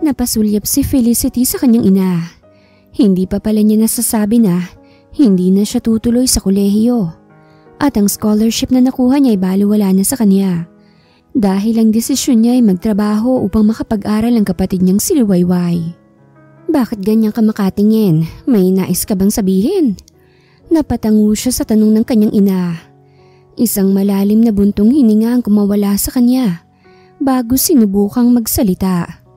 Napasulyap si Felicity sa kanyang ina. Hindi pa pala niya nasasabi na hindi na siya tutuloy sa kolehiyo. At ang scholarship na nakuha niya ay baliwala na sa kanya. Dahil ang desisyon niya ay magtrabaho upang makapag-aral ang kapatid niyang si Liwayway. Bakit ganyan ka makatingin? May nais ka bang sabihin? Napatango siya sa tanong ng kanyang ina. Isang malalim na buntong hininga ang kumawala sa kanya bago sinubukang magsalita.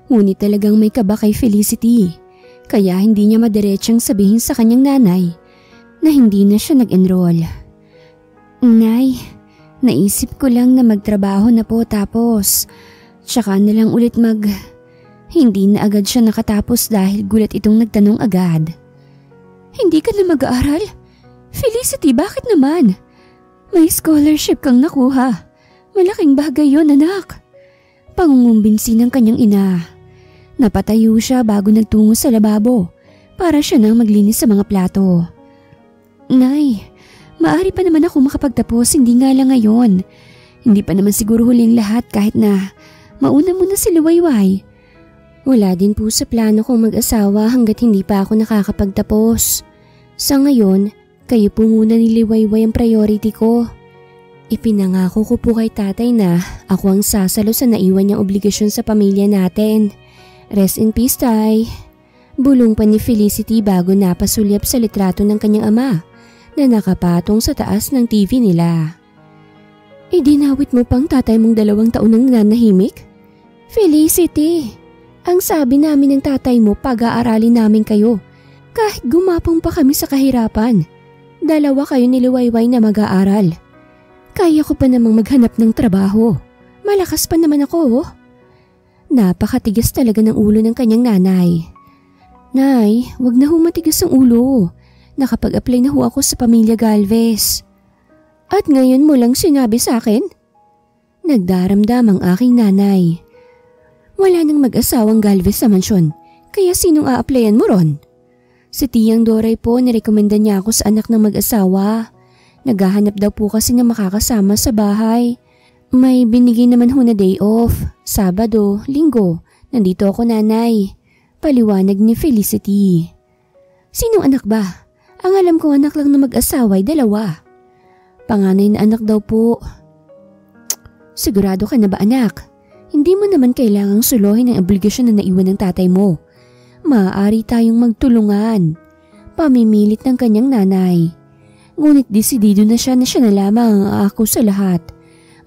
Ngunit talagang may kaba kay Felicity, kaya hindi niya madiretsyang sabihin sa kanyang nanay na hindi na siya nag-enroll. Nay, naisip ko lang na magtrabaho na po tapos tsaka na lang ulit Hindi na agad siya nakatapos dahil gulat itong nagtanong agad. Hindi ka na mag-aaral? Felicity, bakit naman? May scholarship kang nakuha. Malaking bagay yon, anak. Pangungumbinsi ng kanyang ina. Napatayo siya bago nagtungo sa lababo para siya nang maglinis sa mga plato. Nay, maaari pa naman ako makapagtapos, hindi nga lang ngayon. Hindi pa naman siguro huli ang lahat kahit na mauna muna si Liwayway. Wala din po sa plano kong mag-asawa hanggat hindi pa ako nakakapagtapos. Sa ngayon, kayo po muna ni Liwayway ang priority ko. Ipinangako ko po kay tatay na ako ang sasalo sa naiwan niyang obligasyon sa pamilya natin. Rest in peace, tay. Bulong pa ni Felicity bago napasulyap sa litrato ng kanyang ama na nakapatong sa taas ng TV nila. Idinawit mo pang tatay mong 2 taon nang nanahimik? Felicity! Ang sabi namin ng tatay mo, pag-aaralin namin kayo. Kahit gumapong pa kami sa kahirapan. 2 kayo ni Liwayway na mag-aaral. Kaya ko pa namang maghanap ng trabaho. Malakas pa naman ako, oh. Napakatigas talaga ng ulo ng kanyang nanay. Nay, wag na ho matigas ang ulo. Nakapag-apply na ho ako sa pamilya Galvez. At ngayon mo lang sinabi sa akin? Nagdaramdam ang aking nanay. Wala nang mag-asawang Galvez sa mansyon, kaya sinong a-applyan mo ron? Si Tiyang Doray po, nirekomenda niya ako sa anak ng mag-asawa. Naghahanap daw po kasi na makakasama sa bahay. May binigay naman ho na day off, Sabado, Linggo. Nandito ako, nanay. Paliwanag ni Felicity. Sinong anak ba? Ang alam ko anak lang na mag-asawa ay 2. Panganay na anak daw po. Sigurado ka na ba, anak? Hindi mo naman kailangang suluhin ang obligasyon na naiwan ng tatay mo. Maaari tayong magtulungan. Pamimilit ng kanyang nanay. Ngunit desidido na siya na lamang ang ako sa lahat.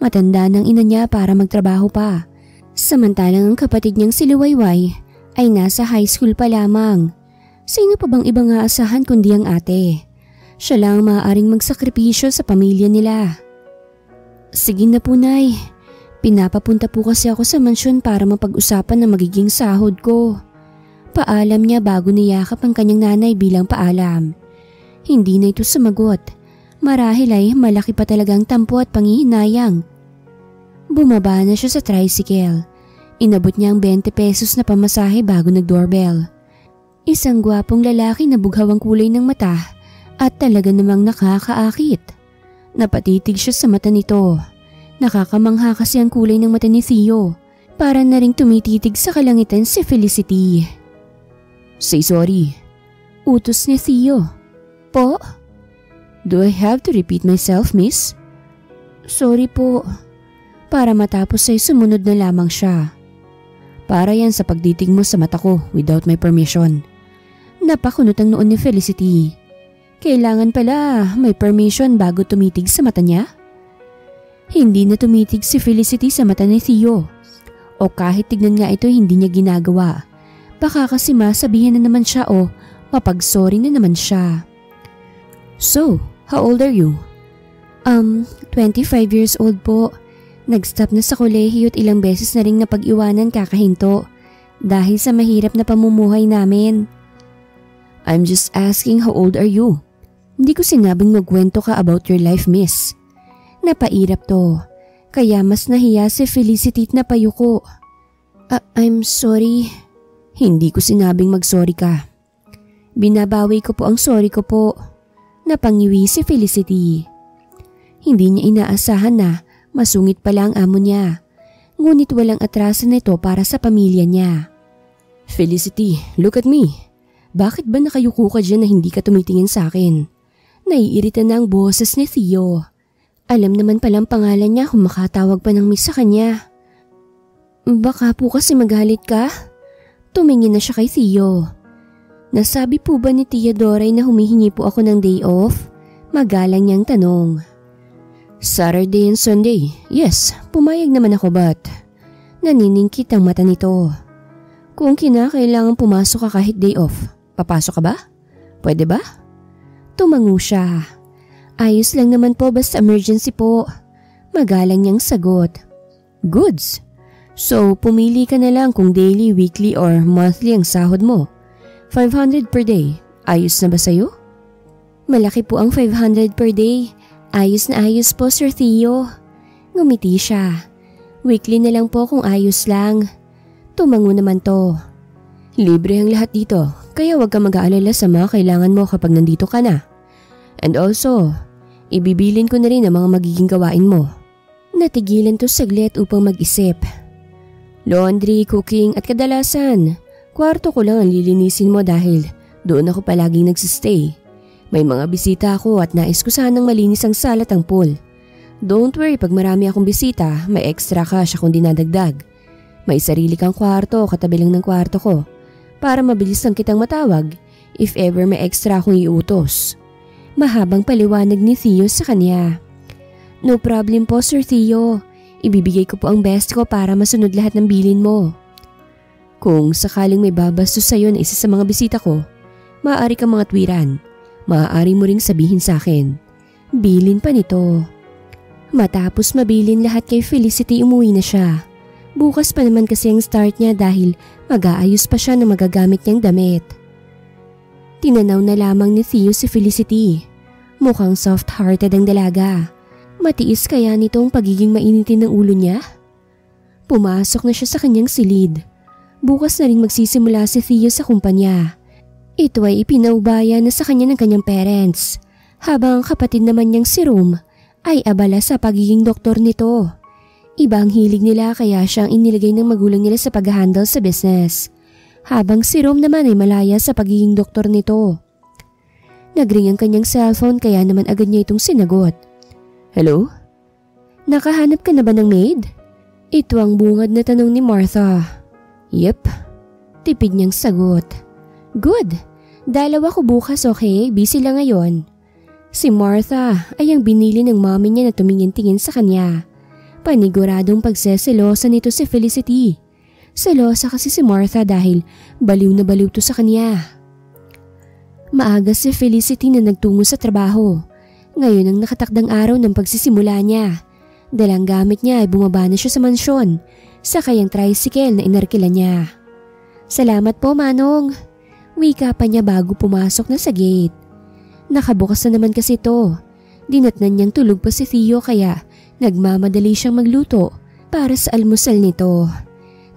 Matanda ng ina niya para magtrabaho pa. Samantalang ang kapatid niyang si Liwayway ay nasa high school pa lamang. Sino pa bang ibang aasahan kundi ang ate? Siya lang maaaring magsakripisyo sa pamilya nila. Sige na po, nay. Pinapapunta po kasi ako sa mansyon para mapag-usapan ng magiging sahod ko. Paalam niya bago niyakap ang kanyang nanay bilang paalam. Hindi na ito sumagot. Marahil ay malaki pa talagang tampo at panghihinayang. Bumaba na siya sa tricycle. Inabot niya ang 20 pesos na pamasahe bago nag-doorbell. Isang gwapong lalaki na bughaw ang kulay ng mata at talaga namang nakakaakit. Napatitig siya sa mata nito. Nakakamangha kasi ang kulay ng mata ni Theo. Para na ring tumititig sa kalangitan si Felicity. Say sorry. Utos ni Theo. Po? Do I have to repeat myself, miss? Sorry po. Para matapos ay sumunod na lamang siya. Para yan sa pagditig mo sa mata ko without my permission. Napakunot ang noon ni Felicity. Kailangan pala may permission bago tumitig sa mata niya? Hindi na tumitig si Felicity sa mata ni Theo. O kahit tignan nga ito hindi niya ginagawa. Baka kasi masabihan na naman siya o mapag-sorry na naman siya. So, how old are you? 25 years old po. Nag-stop na sa kolehiyo at ilang beses na ring napag-iwanan kakahinto dahil sa mahirap na pamumuhay namin. I'm just asking how old are you? Hindi ko sinabing magkwento ka about your life, miss. Napairap to, kaya mas nahiya si Felicity at napayuko. I'm sorry. Hindi ko sinabing mag-sorry ka. Binabawi ko po ang sorry ko po. Napangiwi si Felicity. Hindi niya inaasahan na masungit pala ang amo niya. Ngunit walang atraso nito para sa pamilya niya. Felicity, look at me. Bakit ba nakayuko ka dyan na hindi ka tumitingin sa akin? Naiirita na ang boses ni Theo. Alam naman palang pangalan niya kung makatawag pa ng miss sa kanya. Baka po kasi magalit ka? Tumingin na siya kay Theo. Nasabi po ba ni Tia Doray na humihingi po ako ng day off? Magalang niyang tanong. Saturday and Sunday, yes, pumayag naman ako but naniningkit ang mata nito. Kung kinakailangan pumasok ka kahit day off, papasok ka ba? Pwede ba? Tumango siya. Ayos lang naman po basta emergency po. Magalang niyang sagot. Goods. So pumili ka na lang kung daily, weekly or monthly ang sahod mo. 500 per day. Ayos na ba sa'yo? Malaki po ang 500 per day. Ayos na ayos po, Sir Theo. Ngumiti siya. Weekly na lang po kung ayos lang. Tumango naman to. Libre ang lahat dito, kaya huwag ka mag-aalala sa mga kailangan mo kapag nandito ka na. And also, ibibilin ko na rin ang mga magiging gawain mo. Natigilan to saglit upang mag-isip. Laundry, cooking at kadalasan, kwarto ko lang ang lilinisin mo dahil doon ako palaging nagsistay. May mga bisita ako at nais ko sanang malinis ang sala at ang pool. Don't worry, pag marami akong bisita, may extra cash akong dinadagdag. May sarili kang kwarto katabi lang ng kwarto ko para mabilis lang kitang matawag if ever may extra akong iutos. Mahabang paliwanag ni Theo sa kanya. No problem po, Sir Theo. Ibibigay ko po ang best ko para masunod lahat ng bilin mo. Kung sakaling may babastos sa'yo na isa sa mga bisita ko, maaari kang mga tuwiran. Maaari mo ring sabihin sa akin. Bilin pa nito. Matapos mabilin lahat kay Felicity, umuwi na siya. Bukas pa naman kasi ang start niya dahil mag-aayos pa siya ng magagamit niyang damit. Tinanaw na lamang ni Theo si Felicity. Mukhang soft-hearted ang dalaga. Matiis kaya nitong pagiging mainitin ng ulo niya? Pumasok na siya sa kanyang silid. Bukas na rin magsisimula si Theo sa kumpanya. Ito ay ipinaubaya na sa kanya ng kanyang parents, habang ang kapatid naman niyang si Rom ay abala sa pagiging doktor nito. Iba ang hilig nila kaya siyang inilagay ng magulang nila sa pag-handle sa business, habang si Rom naman ay malaya sa pagiging doktor nito. Nagring ang kanyang cellphone kaya naman agad niya itong sinagot. Hello? Nakahanap ka na ba ng maid? Ito ang bungad na tanong ni Martha. Yep. Tipid niyang sagot. Good. Dalawa ko bukas, okay? Busy lang ngayon. Si Martha ay ang binili ng mami niya na tumingin-tingin sa kanya. Paniguradong pagseselosa nito si Felicity. Selosa kasi si Martha dahil baliw na baliw to sa kanya. Maaga si Felicity na nagtungo sa trabaho. Ngayon ang nakatakdang araw ng pagsisimula niya. Dalang gamit niya ay bumaba na siya sa mansyon, sakay ang tricycle na inarkila niya. Salamat po, Manong. Wika pa niya bago pumasok na sa gate. Nakabukas na naman kasi ito. Dinatnan niyang tulog pa si Theo kaya nagmamadali siyang magluto para sa almusal nito.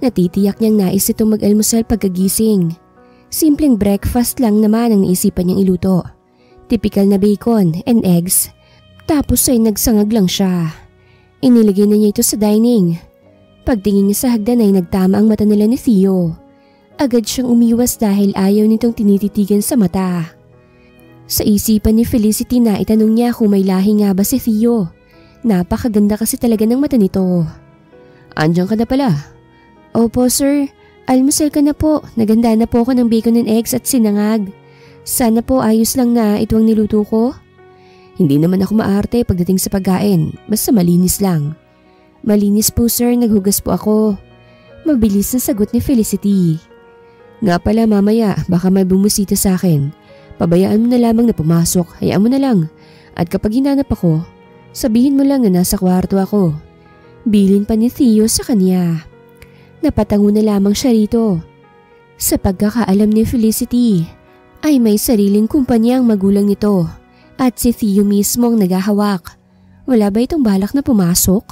Natitiyak niyang nais itong mag-almusal pagkagising. Simpleng breakfast lang naman ang naisipan niyang iluto. Typical na bacon and eggs. Tapos ay nagsangag lang siya. Inilagay na niya ito sa dining. Pagtingin niya sa hagdan ay nagtama ang mata nila ni Theo. Agad siyang umiwas dahil ayaw nitong tinititigan sa mata. Sa isipan ni Felicity na itanong niya kung may lahi nga ba si Theo. Napakaganda kasi talaga ng mata nito. Andiyan ka na pala. Opo sir, almusal ka na po. Naganda na po ako ng bacon and eggs at sinangag. Sana po ayos lang na ito ang niluto ko. Hindi naman ako maarte pagdating sa pagkain, basta malinis lang. Malinis po sir, naghugas po ako. Mabilis na sagot ni Felicity. Nga pala mamaya, baka may bumusita sa akin. Pabayaan mo na lamang na pumasok, hayaan mo na lang. At kapag hinanap ako, sabihin mo lang na nasa kwarto ako. Bilin pa ni Theo sa kanya. Napatango na lamang siya rito. Sa pagkakaalam ni Felicity, ay may sariling kumpanya ang magulang nito at si Theo mismo ang naghahawak. Wala ba itong balak na pumasok?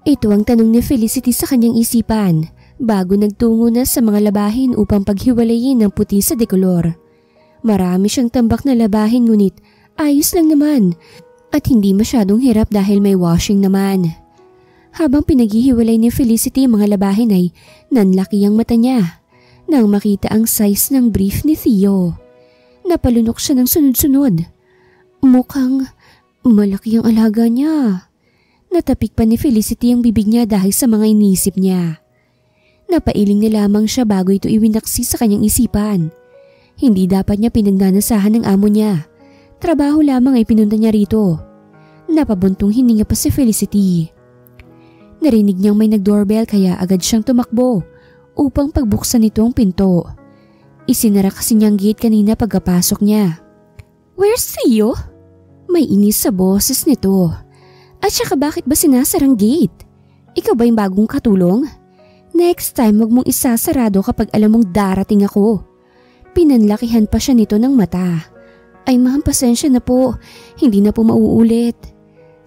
Ito ang tanong ni Felicity sa kanyang isipan bago nagtungo na sa mga labahin upang paghiwalayin ng puti sa dekolor. Marami siyang tambak na labahin ngunit ayos lang naman at hindi masyadong hirap dahil may washing naman. Habang pinaghihiwalay ni Felicity ang mga labahin ay nanlaki ang mata niya. Nang makita ang size ng brief ni Theo, napalunok siya ng sunod-sunod. Mukhang malaki ang alaga niya. Natapik pa ni Felicity ang bibig niya dahil sa mga iniisip niya. Napailing na lamang siya bago ito iwinaksi sa kanyang isipan. Hindi dapat niya pinagnanasahan ng amo niya. Trabaho lamang ay pinunta niya rito. Napabuntong hininga pa si Felicity. Narinig niyang may nag-doorbell kaya agad siyang tumakbo upang pagbuksan nito ang pinto. Isinara kasi niyang gate kanina pagkapasok niya. "Where's Theo?" May inis sa boses nito. "At saka bakit ba sinasarang gate? Ikaw ba yung bagong katulong? Next time wag mong isasarado kapag alam mong darating ako." Pinanlakihan pa siya nito ng mata. "Ay ma'am, pasensya na po. Hindi na po mauulit."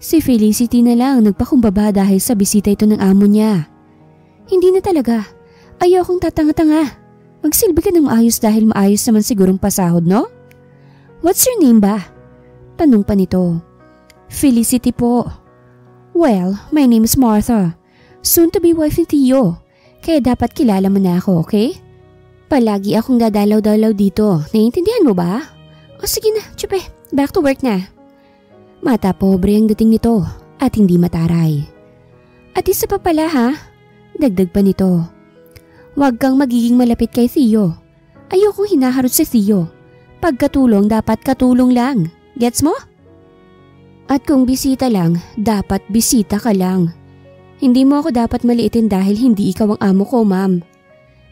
Si Felicity na lang nagpakumbaba dahil sa bisita ito ng amo niya. "Hindi na talaga. Ayaw kong tatanga-tanga. Magsilbi ka ng maayos dahil maayos naman sigurong pasahod, no? What's your name ba?" Tanong pa nito. "Felicity po." "Well, my name is Martha. Soon to be wife ni Theo. Kaya dapat kilala mo na ako, okay? Palagi akong dadalaw-dalaw dito. Naiintindihan mo ba? O sige na, tsupe. Back to work na." Mata pobre ang dating nito at hindi mataray. "At isa pa pala ha?" Dagdag pa nito. "Huwag kang magiging malapit kay Theo. Ayokong hinaharot si Theo. Pagkatulong dapat katulong lang. Gets mo? At kung bisita lang, dapat bisita ka lang. Hindi mo ako dapat maliitin dahil hindi ikaw ang amo ko, ma'am."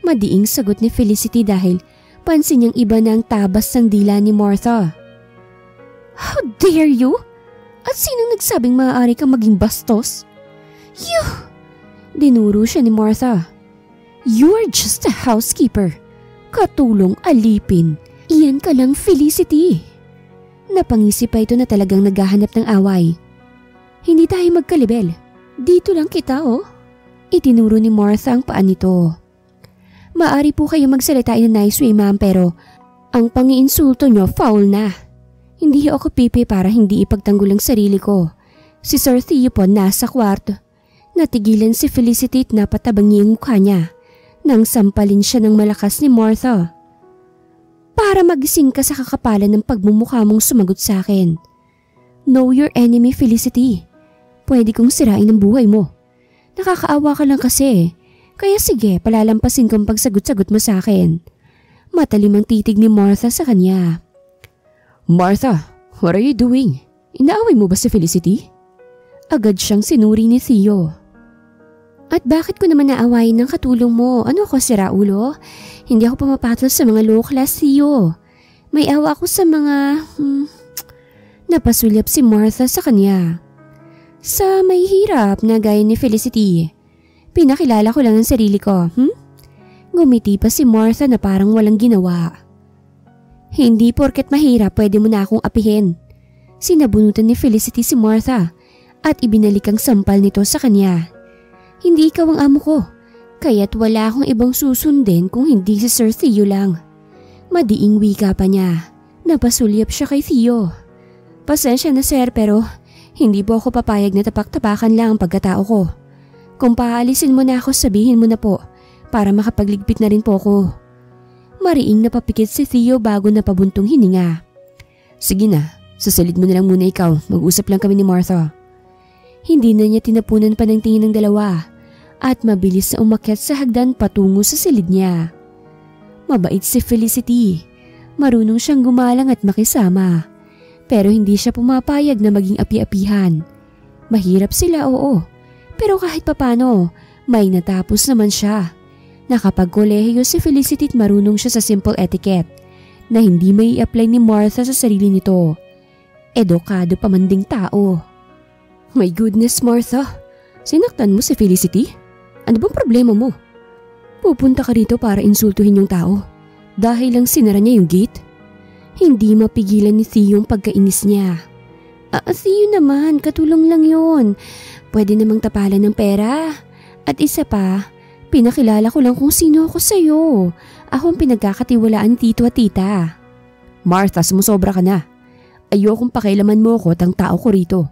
Madiing sagot ni Felicity dahil pansin niyang iba na ang tabas ng dila ni Martha. "How dare you? At sinong nagsabing maaari kang maging bastos?" "You!" Dinuro siya ni Martha. "You are just a housekeeper. Katulong alipin. Iyan ka lang, Felicity." Napangisip pa ito na talagang naghahanap ng away. "Hindi tayo magkalibel. Dito lang kita, oh." Itinuro ni Martha ang paan nito. "Maari po kayo magsalita in a nice way, ma'am, pero ang pangiinsulto nyo foul na. Hindi ako pipi para hindi ipagtanggol ang sarili ko. Si Sir Theo po nasa kwarto." Natigilan si Felicity at napatabangi ang mukha niya nang sampalin siya ng malakas ni Martha. "Para magising ka sa kakapalan ng pagmumukha mong sumagot sa akin. Know your enemy, Felicity. Pwede kong sirain ang buhay mo. Nakakaawa ka lang kasi. Kaya sige, palalampasin kong pagsagot-sagot mo sa akin." Matalim ang titig ni Martha sa kanya. "Martha, what are you doing? Inaaway mo ba si Felicity?" Agad siyang sinuri ni Theo. "At bakit ko naman naawayin ng katulong mo? Ano ako, siraulo? Hindi ako pumapatol sa mga low class, Theo. May awa ako sa mga... Napasulyap si Martha sa kanya. "Sa may hirap na gaya ni Felicity. Pinakilala ko lang ang sarili ko, Ngumiti pa si Martha na parang walang ginawa. "Hindi porket mahirap pwede mo na akong apihin." Sinabunutan ni Felicity si Martha at ibinalik ang sampal nito sa kanya. "Hindi ikaw ang amo ko, kaya't wala akong ibang susundin kung hindi si Sir Theo lang." Madiing wika pa niya. Napasulyap siya kay Theo. "Pasensya na sir, pero hindi po ako papayag na tapak-tapakan lang ang pagkatao ko. Kung paalisin mo na ako, sabihin mo na po para makapagligpit na rin po ako." Mariing napapikit si Theo bago napabuntong hininga. "Sige na, sasalid mo na lang muna ikaw. Mag-usap lang kami ni Martha." Hindi na niya tinapunan pa ng tingin ng dalawa at mabilis na umakyat sa hagdan patungo sa silid niya. Mabait si Felicity. Marunong siyang gumalang at makisama. Pero hindi siya pumapayag na maging api-apihan. Mahirap sila, oo. Pero kahit papano, may natapos naman siya. Nakapag-kolehiyo si Felicity at marunong siya sa simple etiquette na hindi may i-apply ni Martha sa sarili nito. Edukado pa man ding tao. My goodness, Martha. Sinaktan mo si Felicity? Ano bang problema mo? Pupunta ka rito para insultuhin yung tao dahil lang sinara niya yung gate? Hindi mapigilan ni Theo yung pagkainis niya. Theo naman, katulong lang yun. Pwede namang tapalan ng pera. At isa pa, pinakilala ko lang kung sino ako sa'yo. Ako ang pinagkakatiwalaan ni Tito at Tita. Martha, sumusobra ka na. Ayokong pakialaman mo ko at ang tao ko rito.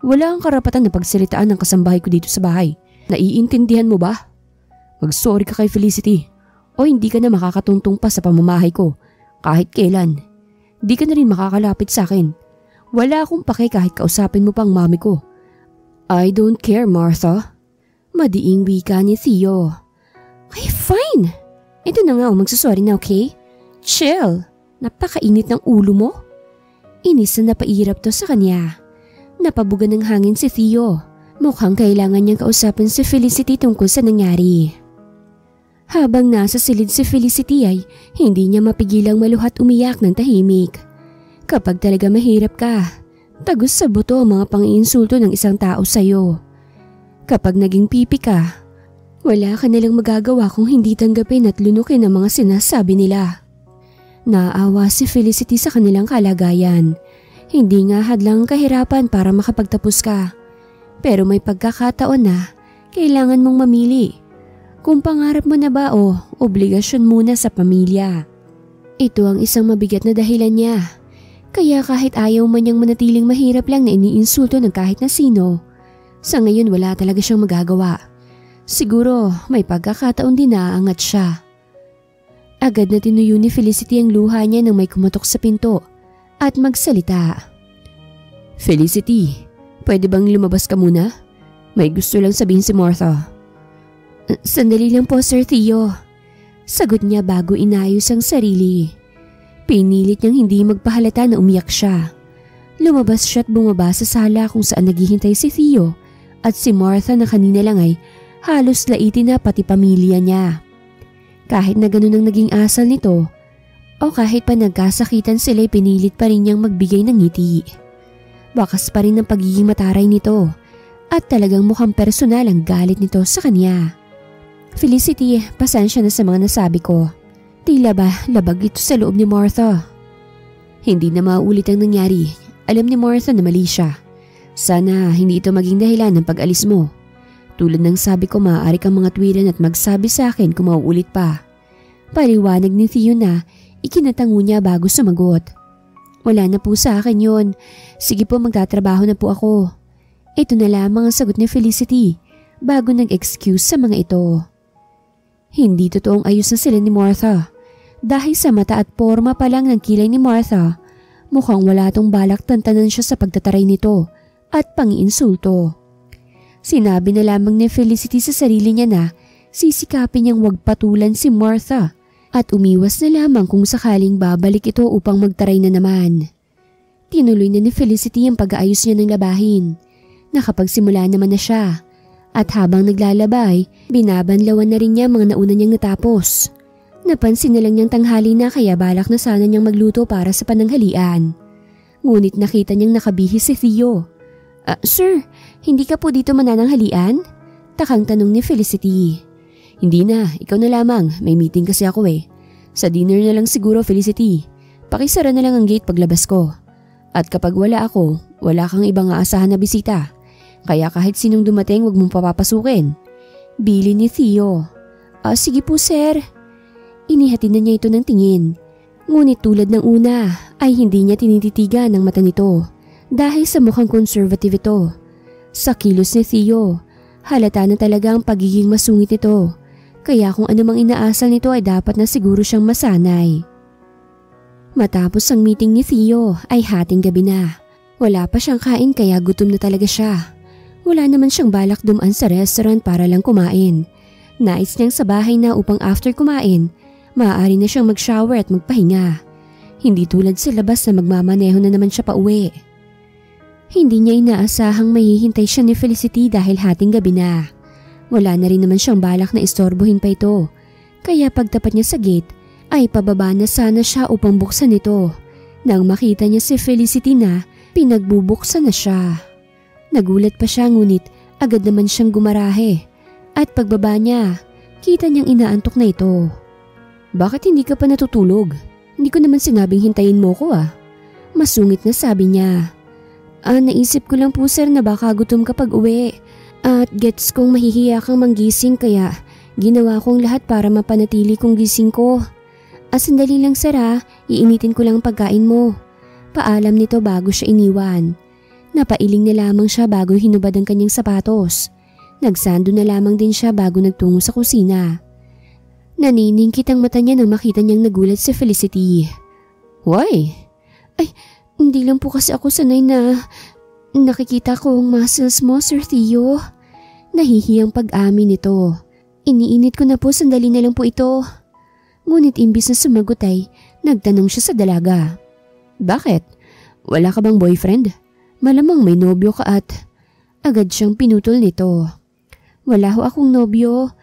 Wala kang karapatan na pagsalitaan ng kasambahay ko dito sa bahay. Naiintindihan mo ba? Mag-sorry ka kay Felicity O hindi ka na makakatuntong pa sa pamamahay ko kahit kailan. Di ka na rin makakalapit sa akin. Wala akong pake kahit kausapin mo pang mami ko. I don't care, Martha. Madiing wika ni Theo. Okay, fine. Ito na nga magsasorry na, okay? Chill. Napakainit ng ulo mo. Inis na napairap to sa kanya. Napabuga ng hangin si Theo. Mukhang kailangan niyang kausapin si Felicity tungkol sa nangyari. Habang nasa silid si Felicity ay hindi niya mapigilang maluhat umiyak ng tahimik. Kapag talaga mahirap ka, tagos sa buto ang mga pang-iinsulto ng isang tao sa'yo. Kapag naging pipi ka, wala ka nalang magagawa kung hindi tanggapin at lunukin ang mga sinasabi nila. Naawa si Felicity sa kanilang kalagayan. Hindi nga hadlang kahirapan para makapagtapos ka. Pero may pagkakataon na kailangan mong mamili. Kung pangarap mo na ba o obligasyon muna sa pamilya. Ito ang isang mabigat na dahilan niya. Kaya kahit ayaw man niyang manatiling mahirap lang na iniinsulto ng kahit na sino, sa ngayon wala talaga siyang magagawa. Siguro may pagkakataon din na aangat siya. Agad na tinuyo ni Felicity ang luha niya nang may kumatok sa pinto at magsalita. Felicity, pwede bang lumabas ka muna? May gusto lang sabihin si Martha. Sandali lang po, Sir Theo. Sagot niya bago inayos ang sarili. Pinilit niyang hindi magpahalata na umiyak siya. Lumabas siya at bumaba sa sala kung saan naghihintay si Theo at si Martha na kanina lang ay halos laitin na pati pamilya niya. Kahit na ganun ang naging asal nito, o kahit pa nagkasakitan sila'y pinilit pa rin niyang magbigay ng ngiti. Bakas pa rin ang pagiging mataray nito at talagang mukhang personal ang galit nito sa kanya. Felicity, pasensya na sa mga nasabi ko. Tila ba labag ito sa loob ni Martha? Hindi na maulit ang nangyari. Alam ni Martha na mali siya. Sana hindi ito maging dahilan ng pag-alis mo. Tulad ng sabi ko, maaari kang mga tuwiran at magsabi sa akin kung mauulit pa. Paliwanag ni Theo na ikinatango niya bago sumagot. Wala na po sa akin yon. Sige po, magtatrabaho na po ako. Ito na lamang ang sagot ni Felicity bago nag-excuse sa mga ito. Hindi totoong ayos na sila ni Martha. Dahil sa mata at porma pa lang ng kilay ni Martha, mukhang wala tong balak tantanan siya sa pagtataray nito at pang-iinsulto. Sinabi na lamang ni Felicity sa sarili niya na sisikapin niyang wag patulan si Martha at umiwas na lamang kung sakaling babalik ito upang magtaray na naman. Tinuloy na ni Felicity ang pag-aayos niya ng labahin. Nakapagsimula naman na siya at habang naglalabay, binabanlawan na rin niya mga nauna niyang natapos. Napansin na lang niyang tanghali na kaya balak na sana niyang magluto para sa pananghalian. Ngunit nakita niyang nakabihis si Theo. Sir, hindi ka po dito manananghalian? Takang tanong ni Felicity. Hindi na, ikaw na lamang, may meeting kasi ako eh. Sa dinner na lang siguro, Felicity. Pakisara na lang ang gate paglabas ko. At kapag wala ako, wala kang ibang aasahan na bisita. Kaya kahit sinong dumating, wag mong papapasukin. Bili ni Theo. Sige po, sir. Inihatid na niya ito ng tingin. Ngunit tulad ng una ay hindi niya tinititigan ang mata nito dahil sa mukhang conservative ito. Sa kilos ni Theo, halata na talaga ang pagiging masungit nito. Kaya kung anumang inaasal nito ay dapat na siguro siyang masanay. Matapos ang meeting ni Theo ay hating gabi na. Wala pa siyang kain kaya gutom na talaga siya. Wala naman siyang balak dumaan sa restaurant para lang kumain. Nais niyang sa bahay na upang after kumain, maaari na siyang mag-shower at magpahinga. Hindi tulad sa labas na magmamaneho na naman siya pa uwi. Hindi niya inaasahang mahihintay siya ni Felicity dahil hating gabi na. Wala na rin naman siyang balak na istorbohin pa ito. Kaya pagtapat niya sa gate ay pababa na sana siya upang buksan ito. Nang makita niya si Felicity na pinagbubuksan na siya. Nagulat pa siya ngunit agad naman siyang gumarahe. At pagbaba niya, kita niyang inaantok na ito. Bakit hindi ka pa natutulog? Hindi ko naman sinabing hintayin mo ko ah. Masungit na sabi niya. Naisip ko lang po sir na baka gutom kapag uwi. At gets kong mahihiya kang manggising kaya ginawa kong lahat para mapanatili kong gising ko. Sandali lang sir ha, iinitin ko lang ang pagkain mo. Paalam nito bago siya iniwan. Napailing na lamang siya bago hinubad ang kanyang sapatos. Nagsando na lamang din siya bago nagtungo sa kusina. Naniningkit ang mata niya nang makita niyang nagulat si Felicity. Why? Ay, hindi lang po kasi ako sanay na nakikita ko ang muscles mo, Sir Theo. Nahihiyang pag-amin nito. Iniinit ko na po, sandali na lang po ito. Ngunit imbis na sumagot ay nagtanong siya sa dalaga. Bakit? Wala ka bang boyfriend? Malamang may nobyo ka at… Agad siyang pinutol nito. Wala ho akong nobyo.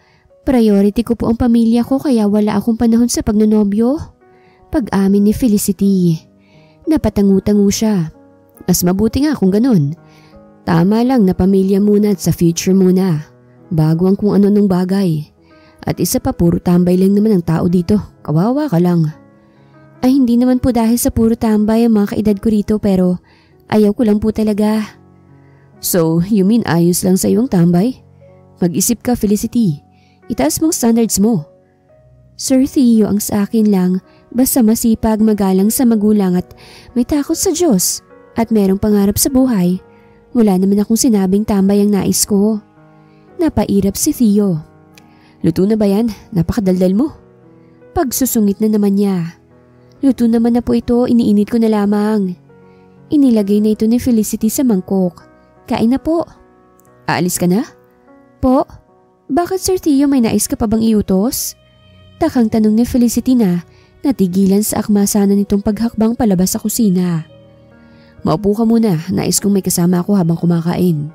Priority ko po ang pamilya ko kaya wala akong panahon sa pagnonobyo. Pag-amin ni Felicity. Napatangu-tangu siya. Mas mabuti nga kung ganun. Tama lang na pamilya muna at sa future muna. Bago ang kung ano-anong bagay. At isa pa, puro tambay lang naman ang tao dito. Kawawa ka lang. Ay, hindi naman po dahil sa puro tambay ang mga kaedad ko rito pero ayaw ko lang po talaga. So, you mean ayos lang sa iyong tambay? Mag-isip ka, Felicity. Itaas mong standards mo. Sir Theo, ang sa akin lang, basta masipag, magalang sa magulang at may takot sa Diyos at merong pangarap sa buhay. Wala naman akong sinabing tambay ang nais ko. Napairap si Theo. Luto na ba yan? Napakadaldal mo. Pagsusungit na naman niya. Luto naman na po ito, iniinit ko na lamang. Inilagay na ito ni Felicity sa mangkok. Kain na po. Aalis ka na? Po? Bakit Sir Theo, may nais ka pa bang iutos? Takang tanong ni Felicity na natigilan sa akma sana nitong paghakbang palabas sa kusina. Maupo ka muna, nais kong may kasama ako habang kumakain.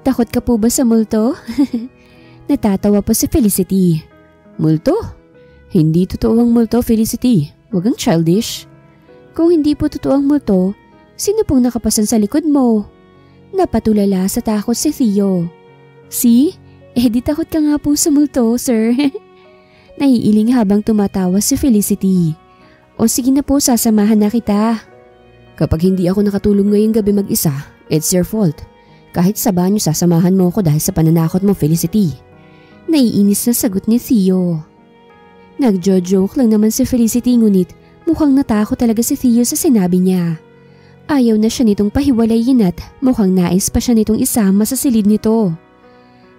Takot ka po ba sa multo? Natatawa pa si Felicity. Multo? Hindi totoo ang multo, Felicity. Huwag ang childish. Kung hindi po totoo ang multo, sino pong nakapasan sa likod mo? Napatulala sa takot si Theo. See? Di takot ka nga po sa multo, sir. Naiiling habang tumatawa si Felicity. O sige na po, sasamahan na kita. Kapag hindi ako nakatulog ngayong gabi mag-isa, it's your fault. Kahit sa banyo sasamahan mo ako dahil sa pananakot mo, Felicity. Naiinis na sagot ni Theo. Nagjo-joke lang naman si Felicity ngunit mukhang natakot talaga si Theo sa sinabi niya. Ayaw na siya nitong pahiwalayin at mukhang nais pa siya nitong isama sa silid nito.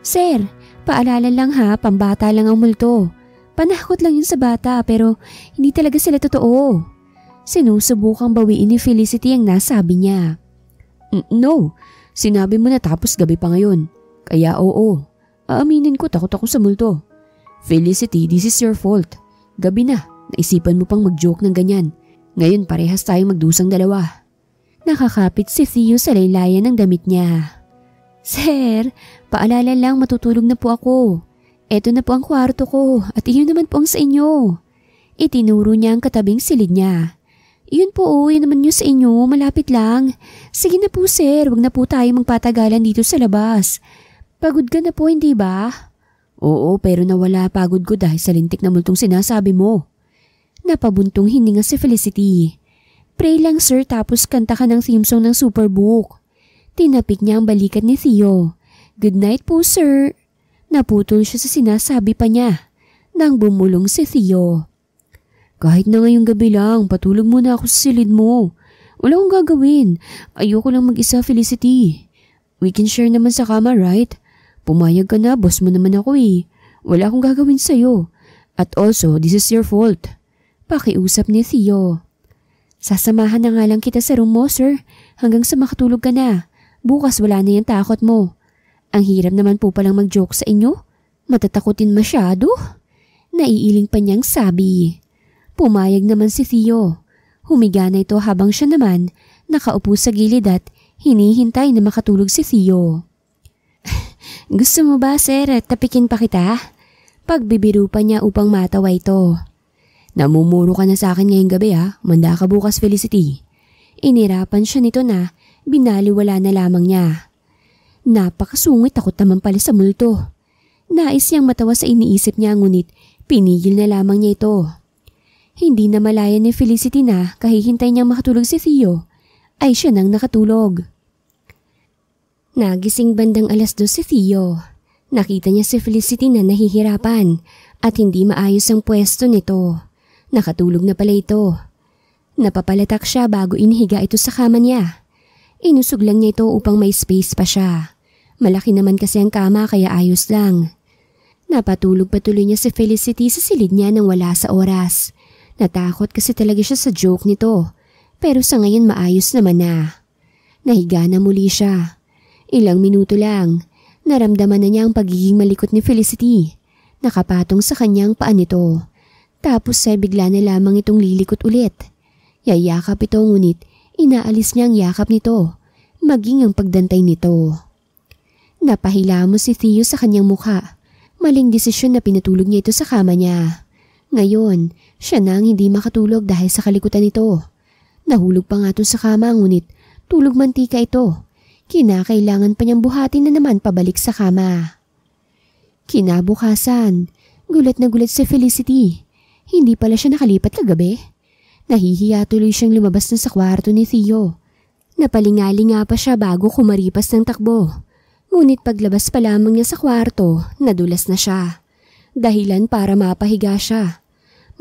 Sir, paalala lang ha, pambata lang ang multo. Panakot lang yun sa bata pero hindi talaga sila totoo. Sinusubukang bawiin ni Felicity ang nasabi niya. No, sinabi mo na tapos gabi pa ngayon. Kaya oo, aaminin ko takot ako sa multo. Felicity, this is your fault. Gabi na, naisipan mo pang mag-joke ng ganyan. Ngayon parehas tayong magdusang dalawa. Nakakapit si Theo sa laylayan ng damit niya. Sir, paalala lang matutulog na po ako. Eto na po ang kwarto ko at iyon naman po ang sa inyo. Itinuro niya ang katabing silid niya. Iyon po, yun naman yun sa inyo, malapit lang. Sige na po sir, wag na po tayo magpatagalan dito sa labas. Pagod ka na po, hindi ba? Oo, pero nawala pagod ko dahil sa lintik na multong sinasabi mo. Napabuntong hininga si Felicity. Pray lang sir tapos kanta ka ng theme song ng Superbook. Tinapik niya ang balikat ni Theo. Good night po sir. Naputol siya sa sinasabi pa niya nang bumulong si Theo. Kahit na ngayong gabi lang, patulog muna ako sa silid mo. Wala akong gagawin. Ayoko lang mag-isa, Felicity. We can share naman sa kama, right? Pumayag ka na, boss mo naman ako eh. Wala akong gagawin sa'yo. At also, this is your fault. Pakiusap ni Theo. Sasamahan na nga lang kita sa room mo, sir. Hanggang sa makatulog ka na. Bukas wala na yung takot mo. Ang hirap naman po palang mag-joke sa inyo. Matatakutin masyado. Naiiling pa niyang sabi. Pumayag naman si Theo. Humiga na ito habang siya naman nakaupo sa gilid at hinihintay na makatulog si Theo. Gusto mo ba, sir? Tapikin pa kita? Pagbibiro pa niya upang matawa ito. Namumuro ka na sa akin ngayong gabi ha. Manda ka bukas, Felicity. Inirapan siya nito na binaliwala na lamang niya. Napakasungit, takot naman pala sa multo. Nais niyang matawa sa iniisip niya ngunit pinigil na lamang niya ito. Hindi na malaya ni Felicity na kahihintay niyang makatulog si Theo ay siya nang nakatulog. Nagising bandang 2:00 si Theo. Nakita niya si Felicity na nahihirapan at hindi maayos ang pwesto nito. Nakatulog na pala ito. Napapalatak siya bago inihiga ito sa kama niya. Inusog lang niya ito upang may space pa siya. Malaki naman kasi ang kama kaya ayos lang. Napatulog patuloy niya si Felicity sa silid niya nang wala sa oras. Natakot kasi talaga siya sa joke nito. Pero sa ngayon maayos naman na. Nahiga na muli siya. Ilang minuto lang, naramdaman na niya ang pagiging malikot ni Felicity. Nakapatong sa kanyang paa nito. Tapos ay bigla na lamang itong lilikot ulit. Yayakap ito ngunit inaalis niya ang yakap nito, maging ang pagdantay nito. Napahilamos si Theo sa kanyang mukha. Maling desisyon na pinatulog niya ito sa kama niya. Ngayon, siya na ang hindi makatulog dahil sa kalikutan nito. Nahulog pa nga ito sa kama ngunit tulog mantika ito. Kinakailangan pa niyang buhatin na naman pabalik sa kama. Kinabukasan, gulat na gulat si Felicity. Hindi pala siya nakalipat kagabi. Nahihiya tuloy siyang lumabas na sa kwarto ni Theo. Napalingali nga pa siya bago kumaripas ng takbo. Ngunit paglabas pa lamang niya sa kwarto, nadulas na siya. Dahilan para mapahiga siya.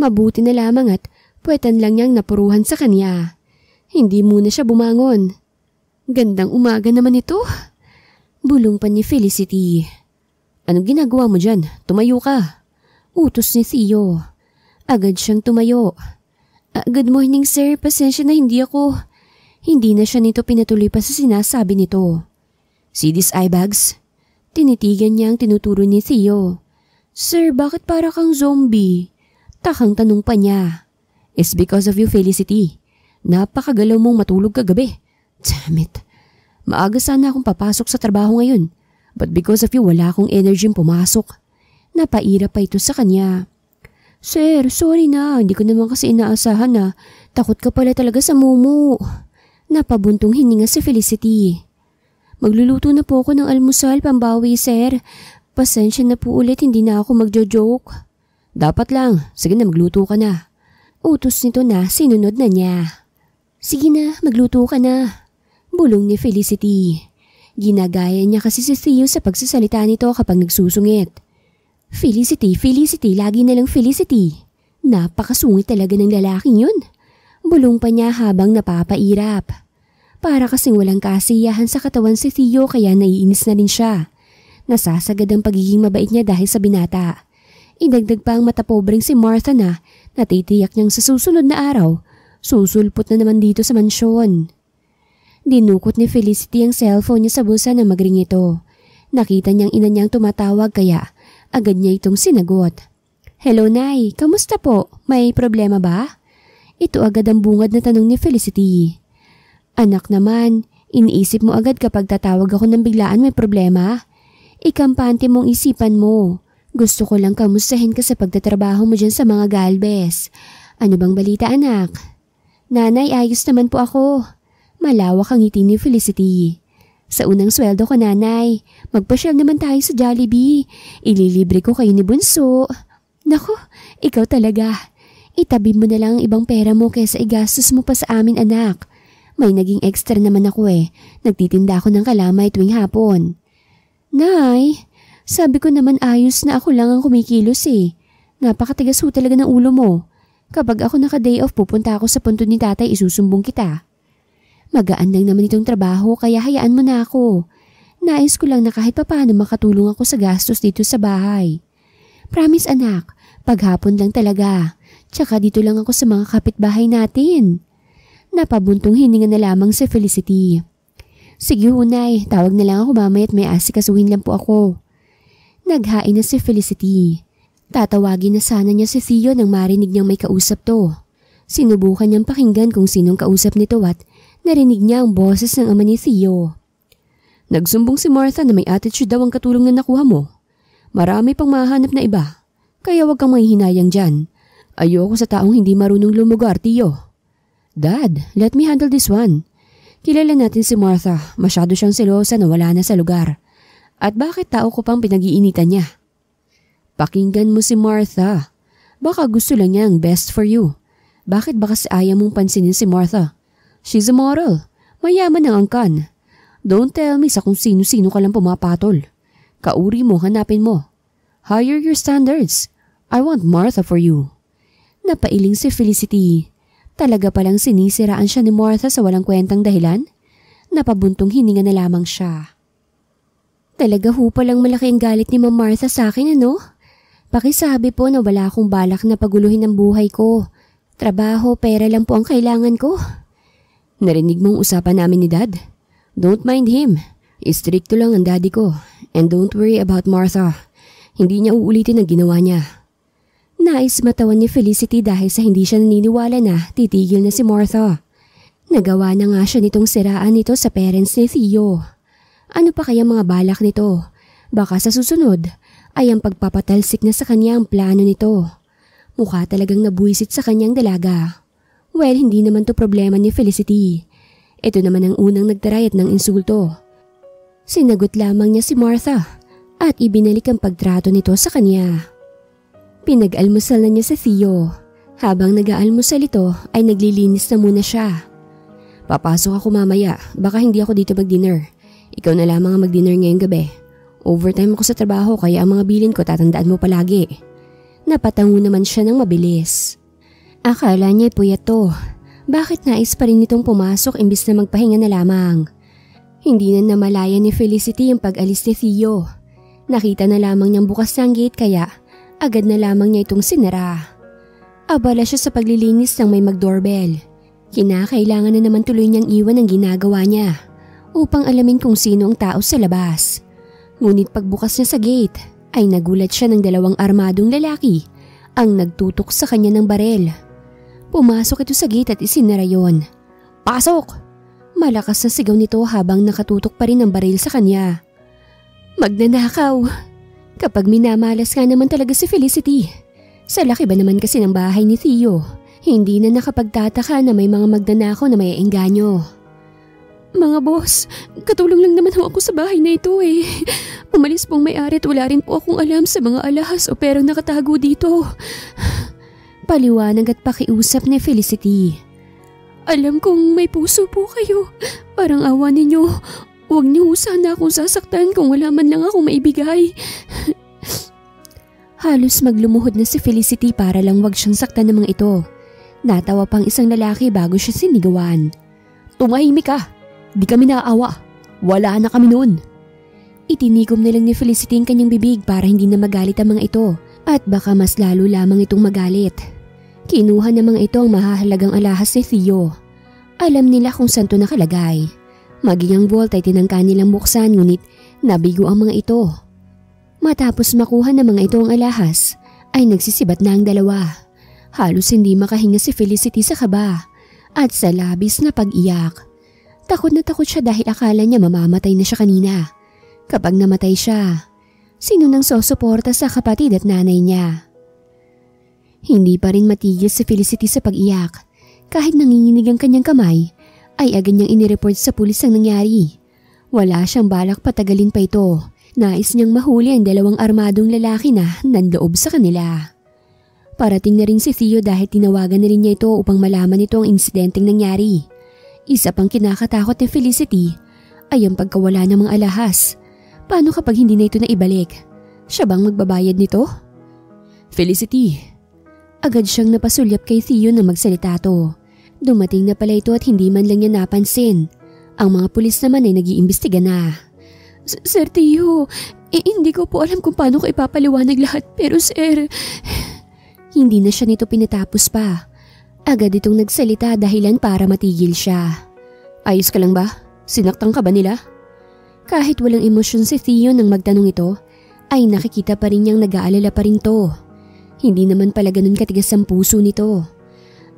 Mabuti na lamang at puwetan lang niyang napuruhan sa kanya. Hindi muna siya bumangon. Gandang umaga naman ito. Bulong pa ni Felicity. Anong ginagawa mo dyan? Tumayo ka. Utos ni Theo. Agad siyang tumayo. Good morning sir, pasensya na hindi ako. Hindi na siya nito pinatuloy pa sa sinasabi nito. See these eye bags? Tinitigan niya ang tinuturo ni Theo. Sir, bakit para kang zombie? Takang tanong pa niya. It's because of you, Felicity. Napakagalaw mong matulog kagabi. Damn it. Maaga sana akong papasok sa trabaho ngayon. But because of you, wala akong energy pumasok. Napaira pa ito sa kanya. Sir, sorry na. Hindi ko naman kasi inaasahan na takot ka pala talaga sa mumu. Napabuntong hininga si Felicity. Magluluto na po ako ng almusal pambawi, sir. Pasensya na po ulit, hindi na ako magjo-joke. Dapat lang. Sige na, magluto ka na. Utos nito na sinunod na niya. Sige na, magluto ka na. Bulong ni Felicity. Ginagaya niya kasi si Theo sa pagsasalita nito kapag nagsusungit. Felicity, lagi na lang Felicity. Napakasungit talaga ng lalaking yun. Bulong pa niya habang napapairap. Para kasing walang kasiyahan sa katawan si Theo kaya naiinis na rin siya. Nasasagad ang pagiging mabait niya dahil sa binata. Idagdag pa ang matapobreng si Martha na natitiyak niyang sa susunod na araw, susulpot na naman dito sa mansyon. Dinukot ni Felicity ang cellphone niya sa bulsa ng magring ito. Nakita niyang ina niyang tumatawag kaya agad niya itong sinagot. Hello Nay, kamusta po? May problema ba? Ito agad ang bungad na tanong ni Felicity. Anak naman, iniisip mo agad kapag tatawag ako ng biglaan may problema? Ikampante mong isipan mo. Gusto ko lang kamustahin ka sa pagtatrabaho mo dyan sa mga galbes. Ano bang balita anak? Nanay, ayos naman po ako. Malawak ang ngiti ni Felicity. Sa unang sweldo ko nanay, magpasyal naman tayo sa Jollibee. Ililibre ko kayo ni Bunso. Naku, ikaw talaga. Itabi mo na lang ang ibang pera mo kaysa igastos mo pa sa amin anak. May naging extra naman ako Nagtitinda ako ng kalamay tuwing hapon. Nay, sabi ko naman ayos na ako lang ang kumikilos Napakatigas ho talaga ng ulo mo. Kapag ako naka-day off pupunta ako sa punto ni tatay isusumbong kita. Magaan lang naman itong trabaho kaya hayaan mo na ako. Nais ko lang na kahit papaano makatulong ako sa gastos dito sa bahay. Promise anak, paghapon lang talaga. Tsaka dito lang ako sa mga kapitbahay natin. Napabuntong hininga na lamang si Felicity. Sige hunay, tawag na lang ako mamaya at may asikasuhin lang po ako. Naghain na si Felicity. Tatawagin na sana niya si Theo nang marinig niyang may kausap to. Sinubukan niyang pakinggan kung sinong kausap nito at narinig niya ang boses ng ama ni Theo. Nagsumbong si Martha na may attitude daw ang katulong na nakuha mo. Marami pang mahanap na iba, kaya wag kang mahihinayang dyan. Ayoko sa taong hindi marunong lumugar, Theo. Dad, let me handle this one. Kilala natin si Martha, masyado siyang selosa na wala na sa lugar. At bakit tao ko pang pinag-iinitan niya? Pakinggan mo si Martha. Baka gusto lang niya ang best for you. Bakit ba kasi ayaw mong pansinin si Martha? She's a model. Mayaman ang angkan. Don't tell me sa kung sino-sino ka lang pumapatol. Kauri mo, hanapin mo. Higher your standards. I want Martha for you. Napailing si Felicity. Talaga palang sinisiraan siya ni Martha sa walang kwentang dahilan? Napabuntong hininga na lamang siya. Talaga ho palang malaki ang galit ni Ma'am Martha sa akin ano? Pakisabi po na wala akong balak na paguluhin ang buhay ko. Trabaho, pera lang po ang kailangan ko. Narinig mong usapan namin ni Dad? Don't mind him. Istrikto lang ang daddy ko. And don't worry about Martha. Hindi niya uulitin ang ginawa niya. Nais matawan ni Felicity dahil sa hindi siya naniniwala na titigil na si Martha. Nagawa na nga siya nitong siraan nito sa parents ni Theo. Ano pa kaya mga balak nito? Baka sa susunod ay ang pagpapatalsik na sa kanya ang plano nito. Mukha talagang nabuisit sa kanyang dalaga. Well, hindi naman to problema ni Felicity. Ito naman ang unang nagtarayat ng insulto. Sinagot lamang niya si Martha at ibinalik ang pagtrato nito sa kanya. Pinag-almusal na niya sa Theo. Habang nag-aalmusal ito ay naglilinis na muna siya. Papasok ako mamaya, baka hindi ako dito mag-dinner. Ikaw na lamang ang mag-dinner ngayong gabi. Overtime ako sa trabaho kaya ang mga bilin ko tatandaan mo palagi. Napatango naman siya ng mabilis. Akala niya puyat to. Bakit nais pa rin nitong pumasok imbis na magpahinga na lamang? Hindi na namalaya ni Felicity ang pag-alis ni Theo. Nakita na lamang niyang bukas na ang gate kaya agad na lamang niya itong sinara. Abala siya sa paglilinis nang may mag-doorbell. Kinakailangan na naman tuloy niyang iwan ang ginagawa niya upang alamin kung sino ang tao sa labas. Ngunit pagbukas niya sa gate ay nagulat siya ng dalawang armadong lalaki ang nagtutok sa kanya ng barel. Pumasok ito sa gate at isinara yon. "Pasok!" Malakas na sigaw nito habang nakatutok pa rin ang baril sa kanya. Magnanakaw. Kapag minamalas nga naman talaga si Felicity. Sa laki ba naman kasi ng bahay ni Theo, hindi na nakapagtataka na may mga magnanakaw na may engganyo. "Mga boss, katulong lang naman ako sa bahay na ito eh. Umalis pong may-ari at wala rin po akong alam sa mga alahas o perang nakatago dito." Paliwanag at pakiusap ni Felicity. "Alam kong may puso po kayo. Parang awa ninyo. Huwag niyo sana akong sasaktan kung wala man lang akong maibigay." Halos maglumuhod na si Felicity para lang wag siyang saktan ng mga ito. Natawa pang isang lalaki bago siya sinigawan. "Tumahimik ka! Di kami naaawa. Wala na kami noon." Itinigom na lang ni Felicity ang kanyang bibig para hindi na magalit ang mga ito at baka mas lalo lamang itong magalit. Kinuha ng mga ito ang mahahalagang alahas ni Theo. Alam nila kung saan to nakalagay. Maging ang vault ay tinangka nilang buksan ngunit nabigo ang mga ito. Matapos makuha ng mga ito ang alahas ay nagsisibat na ang dalawa. Halos hindi makahinga si Felicity sa kaba at sa labis na pag-iyak. Takot na takot siya dahil akala niya mamamatay na siya kanina. Kapag namatay siya, sino nang sosuporta sa kapatid at nanay niya? Hindi pa rin matigil si Felicity sa pag-iyak. Kahit nanginginig ang kanyang kamay, ay agad niyang inireport sa pulis ang nangyari. Wala siyang balak patagalin pa ito. Nais niyang mahuli ang dalawang armadong lalaki na nanloob sa kanila. Parating na rin si Theo dahil tinawagan na rin niya ito upang malaman ito ang insidenteng nangyari. Isa pang kinakatakot ni Felicity ay ang pagkawala ng mga alahas. Paano kapag hindi na ito naibalik? Siya bang magbabayad nito? "Felicity!" Agad siyang napasulyap kay Theo na magsalita to. Dumating na pala ito at hindi man lang niya napansin. Ang mga pulis naman ay nag-iimbestiga na. "Sir Theo, hindi ko po alam kung paano ko ipapaliwanag lahat pero sir..." Hindi na siya nito pinatapos pa. Agad itong nagsalita dahilan para matigil siya. "Ayos ka lang ba? Sinaktan ka ba nila?" Kahit walang emosyon si Theo nang magtanong ito, ay nakikita pa rin niyang nag-aalala pa rin to. Hindi naman pala ganun katigas ang puso nito.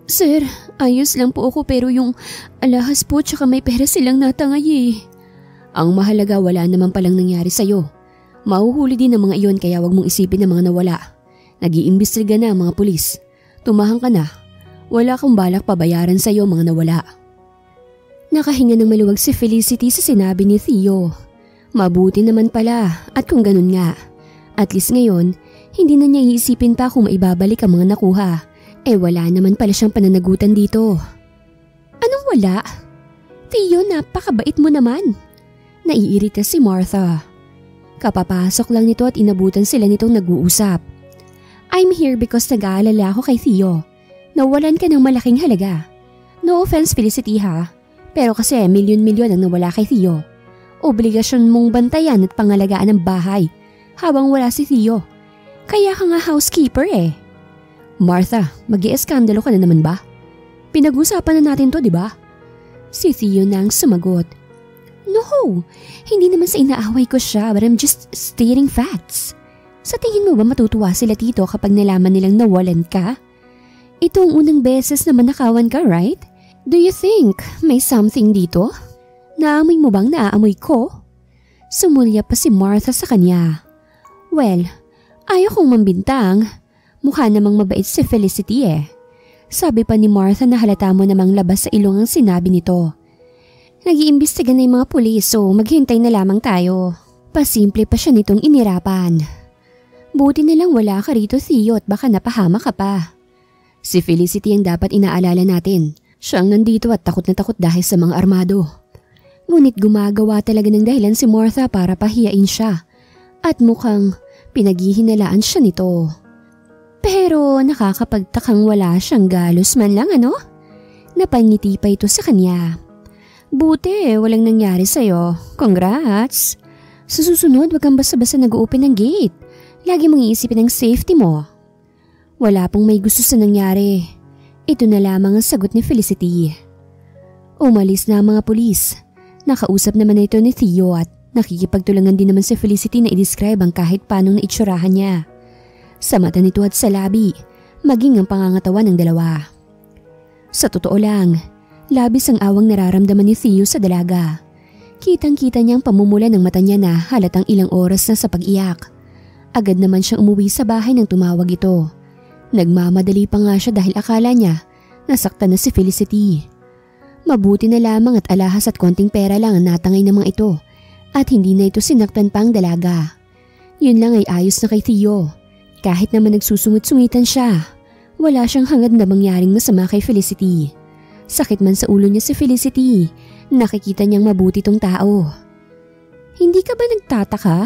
"Sir, ayos lang po ako pero yung alahas po tsaka may pera silang natangay eh." "Ang mahalaga wala naman palang nangyari sa'yo. Mahuhuli din ang mga iyon kaya wag mong isipin ang mga nawala. Nag-iimbestiga na ang mga pulis. Tumahang ka na. Wala kang balak pabayaran sa'yo mga nawala." Nakahinga ng maluwag si Felicity sa sinabi ni Theo. Mabuti naman pala at kung ganun nga. At least ngayon, hindi na niya iisipin pa kung maibabalik ang mga nakuha. Wala naman pala siyang pananagutan dito. "Anong wala? Theo, napakabait mo naman." Naiirita si Martha. Kapapasok lang nito at inabutan sila nitong nag-uusap. "I'm here because nag-aalala ako kay Theo. Nawalan ka ng malaking halaga. No offense Felicity ha, pero kasi milyon-milyon ang nawala kay Theo. Obligasyon mong bantayan at pangalagaan ang bahay habang wala si Theo. Kaya ka nga housekeeper eh. Martha, mag-ieskandalo ka na naman ba? Pinag-usapan na natin to, di ba? Si Theo nang sumagot. No, hindi naman sa inaaway ko siya, but I'm just stating facts. Sa tingin mo ba matutuwa sila tito kapag nalaman nilang nawalan ka? Ito ang unang beses na manakawan ka, right? Do you think may something dito? Naamoy mo bang naaamoy ko? Sumulya pa si Martha sa kanya. Well, ayaw kong mambintang. Mukha namang mabait si Felicity eh. Sabi pa ni Martha na halata mo namang labas sa ilong ang sinabi nito. Nag-iimbestiga na yung mga pulis so maghintay na lamang tayo. Pasimple pa siya nitong inirapan. Buti na lang wala ka rito, Theo, at baka napahama ka pa. Si Felicity ang dapat inaalala natin. Siyang nandito at takot na takot dahil sa mga armado. Ngunit gumagawa talaga ng dahilan si Martha para pahiyain siya. At mukhang pinaghihinalaan siya nito. Pero nakakapagtakang wala siyang galos man lang ano? Napangiti pa ito sa kanya. Buti walang nangyari sa'yo. Congrats! Sa susunod wag kang basta-basta nag-open ng gate. Lagi mong iisipin ang safety mo. Wala pong may gusto sa nangyari. Ito na lamang ang sagot ni Felicity. Umalis na ang mga pulis. Nakausap naman ito ni Theo at nakikipagtulangan din naman si Felicity na i-describe ang kahit paanong naitsurahan niya. Sa mata nito at sa labi, maging ang pangangatawan ng dalawa. Sa totoo lang, labis ang awang nararamdaman ni Theo sa dalaga. Kitang-kita niyang pamumula ng mata niya na halatang ilang oras na sa pag-iyak. Agad naman siyang umuwi sa bahay nang tumawag ito. Nagmamadali pa nga siya dahil akala niya nasaktan na si Felicity. Mabuti na lamang at alahas at konting pera lang ang natangay ng mga ito at hindi na ito sinaktan pang dalaga. Yun lang ay ayos na kay Theo. Kahit naman nagsusungit-sungitan siya, wala siyang hangad na mangyaring masama kay Felicity. Sakit man sa ulo niya si Felicity, nakikita niyang mabuti tong tao. Hindi ka ba nagtataka?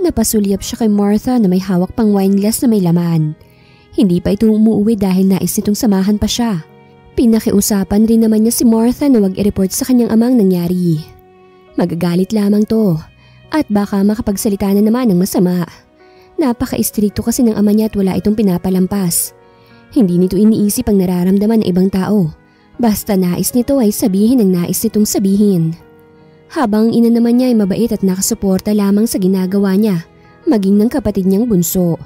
Napasulyap siya kay Martha na may hawak pang wine glass na may laman. Hindi pa ito umuwi dahil nais nitong samahan pa siya. Pinakiusapan rin naman niya si Martha na wag i-report sa kanyang amang nangyari. Magagalit lamang to at baka makapagsalita na naman ng masama. Napaka-istrikto kasi ng ama niya at wala itong pinapalampas. Hindi nito iniisip ang nararamdaman ng ibang tao. Basta nais nito ay sabihin ang nais nitong sabihin. Habang ina naman niya ay mabait at nakasuporta lamang sa ginagawa niya, maging ng kapatid niyang bunso.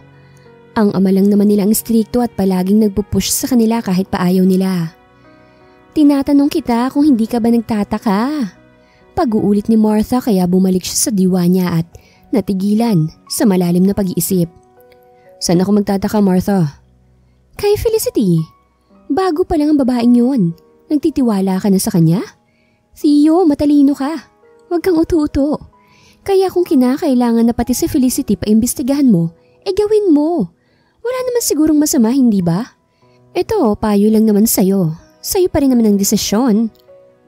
Ang ama lang naman nila ang istrikto at palaging nagpupush sa kanila kahit paayaw nila. Tinatanong kita kung hindi ka ba nagtataka. Pag-uulit ni Martha kaya bumalik siya sa diwa niya at natigilan sa malalim na pag-iisip. Saan ako magtataka, Martha? Kay Felicity. Bago pa lang ang babaeng yun. Nagtitiwala ka na sa kanya? Theo, matalino ka. Huwag kang utu-uto. Kaya kung kinakailangan na pati si Felicity paimbestigahan mo, gawin mo. Wala naman sigurong masama, hindi ba? Ito, payo lang naman sa'yo. Sa'yo pa rin naman ang desisyon.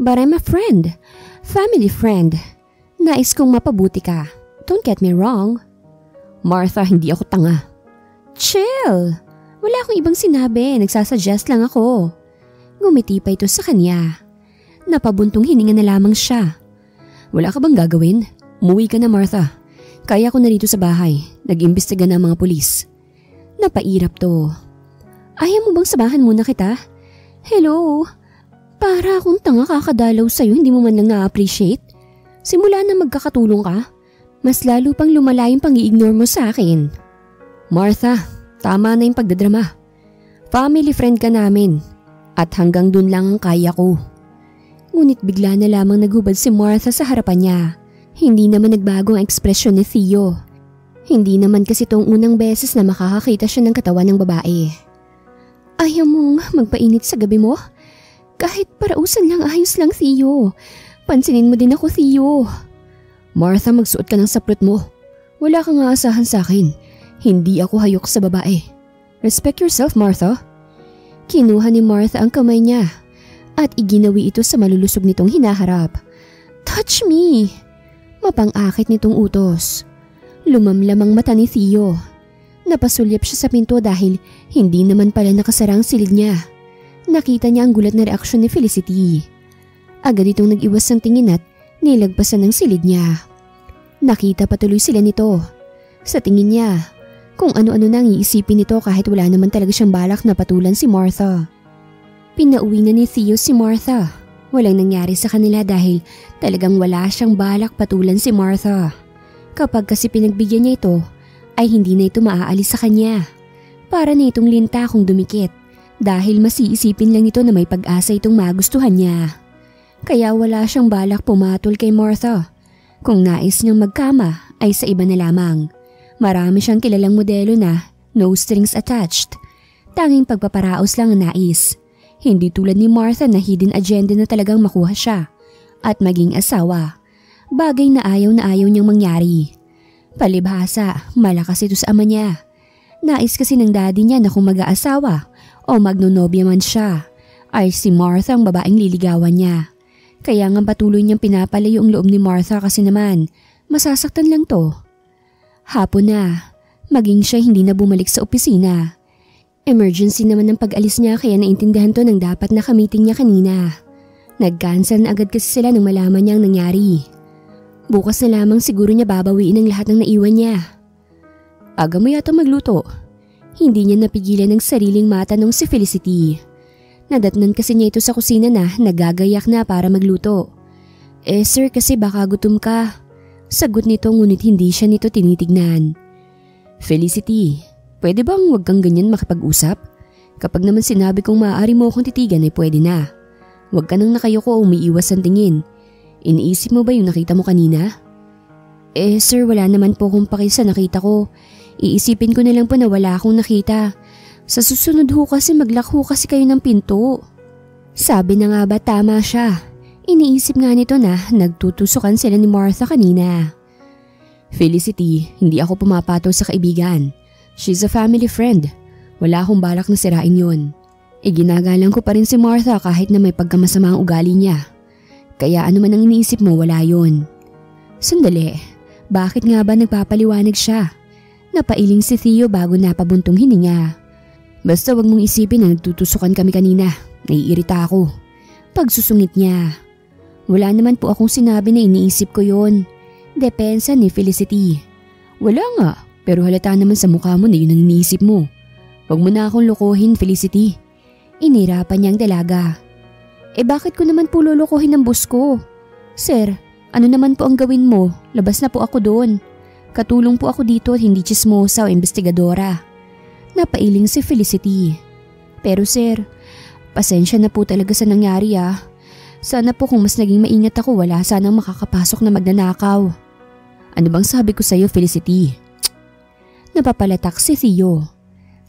But I'm a friend. Family friend. Nais kong mapabuti ka. Don't get me wrong. Martha, hindi ako tanga. Chill. Wala akong ibang sinabi. Nagsasuggest lang ako. Ngumiti pa ito sa kanya. Napabuntong hininga na lamang siya. Wala ka bang gagawin? Umuwi ka na, Martha. Kaya ko na rito sa bahay. Nag-imbestiga na ang mga pulis. Napairap to. Ayaw mo bang samahan muna kita? Hello? Para akong tanga kakadalaw sa'yo, hindi mo man lang na-appreciate. Simula na magkakatulong ka, mas lalo pang lumala yung pang-i-ignore mo sa akin. Martha, tama na yung pagdadrama. Family friend ka namin at hanggang dun lang ang kaya ko. Ngunit bigla na lamang naghubad si Martha sa harapan niya. Hindi naman nagbago ang ekspresyon ni Theo. Hindi naman kasi itong unang beses na makakakita siya ng katawan ng babae. Ayaw mong magpainit sa gabi mo? Kahit parausan lang ayos lang, Theo. Pansinin mo din ako, Theo. Martha, magsuot ka ng saplot mo. Wala kang aasahan sa akin. Hindi ako hayok sa babae. Respect yourself, Martha. Kinuha ni Martha ang kamay niya at iginawi ito sa malulusog nitong hinaharap. Touch me! Mapang-akit nitong utos. Lumamlam ang mata ni Theo. Napasulyap siya sa pinto dahil hindi naman pala nakasara ang silid niya. Nakita niya ang gulat na reaksyon ni Felicity. Agad itong nag-iwas ng tingin at nilagpasan ng silid niya. Nakita patuloy sila nito. Sa tingin niya, Kung ano-ano nang iisipin nito kahit wala naman talaga siyang balak na patulan si Martha. Pinauwi na ni Theo si Martha. Walang nangyari sa kanila dahil talagang wala siyang balak patulan si Martha. Kapag kasi pinagbigyan niya ito, ay hindi na ito maaalis sa kanya. Para na itong linta kung dumikit dahil masiisipin lang ito na may pag-asa itong magustuhan niya. Kaya wala siyang balak pumatol kay Martha. Kung nais niyang magkama ay sa iba na lamang. Marami siyang kilalang modelo na no strings attached. Tanging pagpaparaos lang ang nais. Hindi tulad ni Martha na hidden agenda na talagang makuha siya at maging asawa. Bagay na ayaw niyang mangyari. Palibhasa, malakas ito sa ama niya. Nais kasi ng daddy niya na kung mag-aasawa o magnonobya man siya, ay si Martha ang babaeng liligawan niya. Kaya nga patuloy niyang pinapalayo ang loob ni Martha kasi naman, masasaktan lang to. Hapon na, maging siya hindi na bumalik sa opisina. Emergency naman ang pag-alis niya kaya naintindihan to ng dapat na ka-meeting niya kanina. Nag-cancel na agad kasi sila nang malaman niya ang nangyari. Bukas na lamang siguro niya babawiin ang lahat ng naiwan niya. Aga mo yata magluto. Hindi niya napigilan ng sariling matanong si Felicity. Nadatnan kasi niya ito sa kusina na nagagayak na para magluto. Sir kasi baka gutom ka. Sagot nito ngunit hindi siya nito tinitignan. Felicity, pwede bang wag kang ganyan makipag-usap? Kapag naman sinabi kong maaari mo akong titigan ay pwede na. Wag ka nang nakayoko o umiiwas ang tingin. Iniisip mo ba yung nakita mo kanina? Sir, wala naman po akong paki sa nakita ko. Iisipin ko na lang po na wala akong nakita. Sa susunod ho kasi maglock ho kasi kayo ng pinto. Sabi na nga ba tama siya. Iniisip nga nito na nagtutusukan sila ni Martha kanina. Felicity, hindi ako pumapataw sa kaibigan. She's a family friend. Wala akong balak na sirain yun. Ginagalang ko pa rin si Martha kahit na may pagkamasama ang ugali niya. Kaya ano man ang iniisip mo, wala yun. Sandali, bakit nga ba nagpapaliwanag siya? Napailing si Theo bago napabuntong hininga. Basta wag mong isipin na nagtutusukan kami kanina. Naiirita ako. Pagsusungit niya. Wala naman po akong sinabi na iniisip ko yon. Depensa ni Felicity. Wala nga, pero halata naman sa mukha mo na yun ang iniisip mo. Wag mo na akong lokohin, Felicity. Inirapan niyang dalaga. Bakit ko naman po lolokohin ang boss ko? Sir, ano naman po ang gawin mo? Labas na po ako doon. Katulong po ako dito at hindi chismosa o investigadora. Napailing si Felicity. Pero sir, pasensya na po talaga sa nangyari ah. Sana po kung mas naging maingat ako wala sanang makakapasok na magnanakaw. Ano bang sabi ko sa'yo, Felicity? Napapalatak si Theo.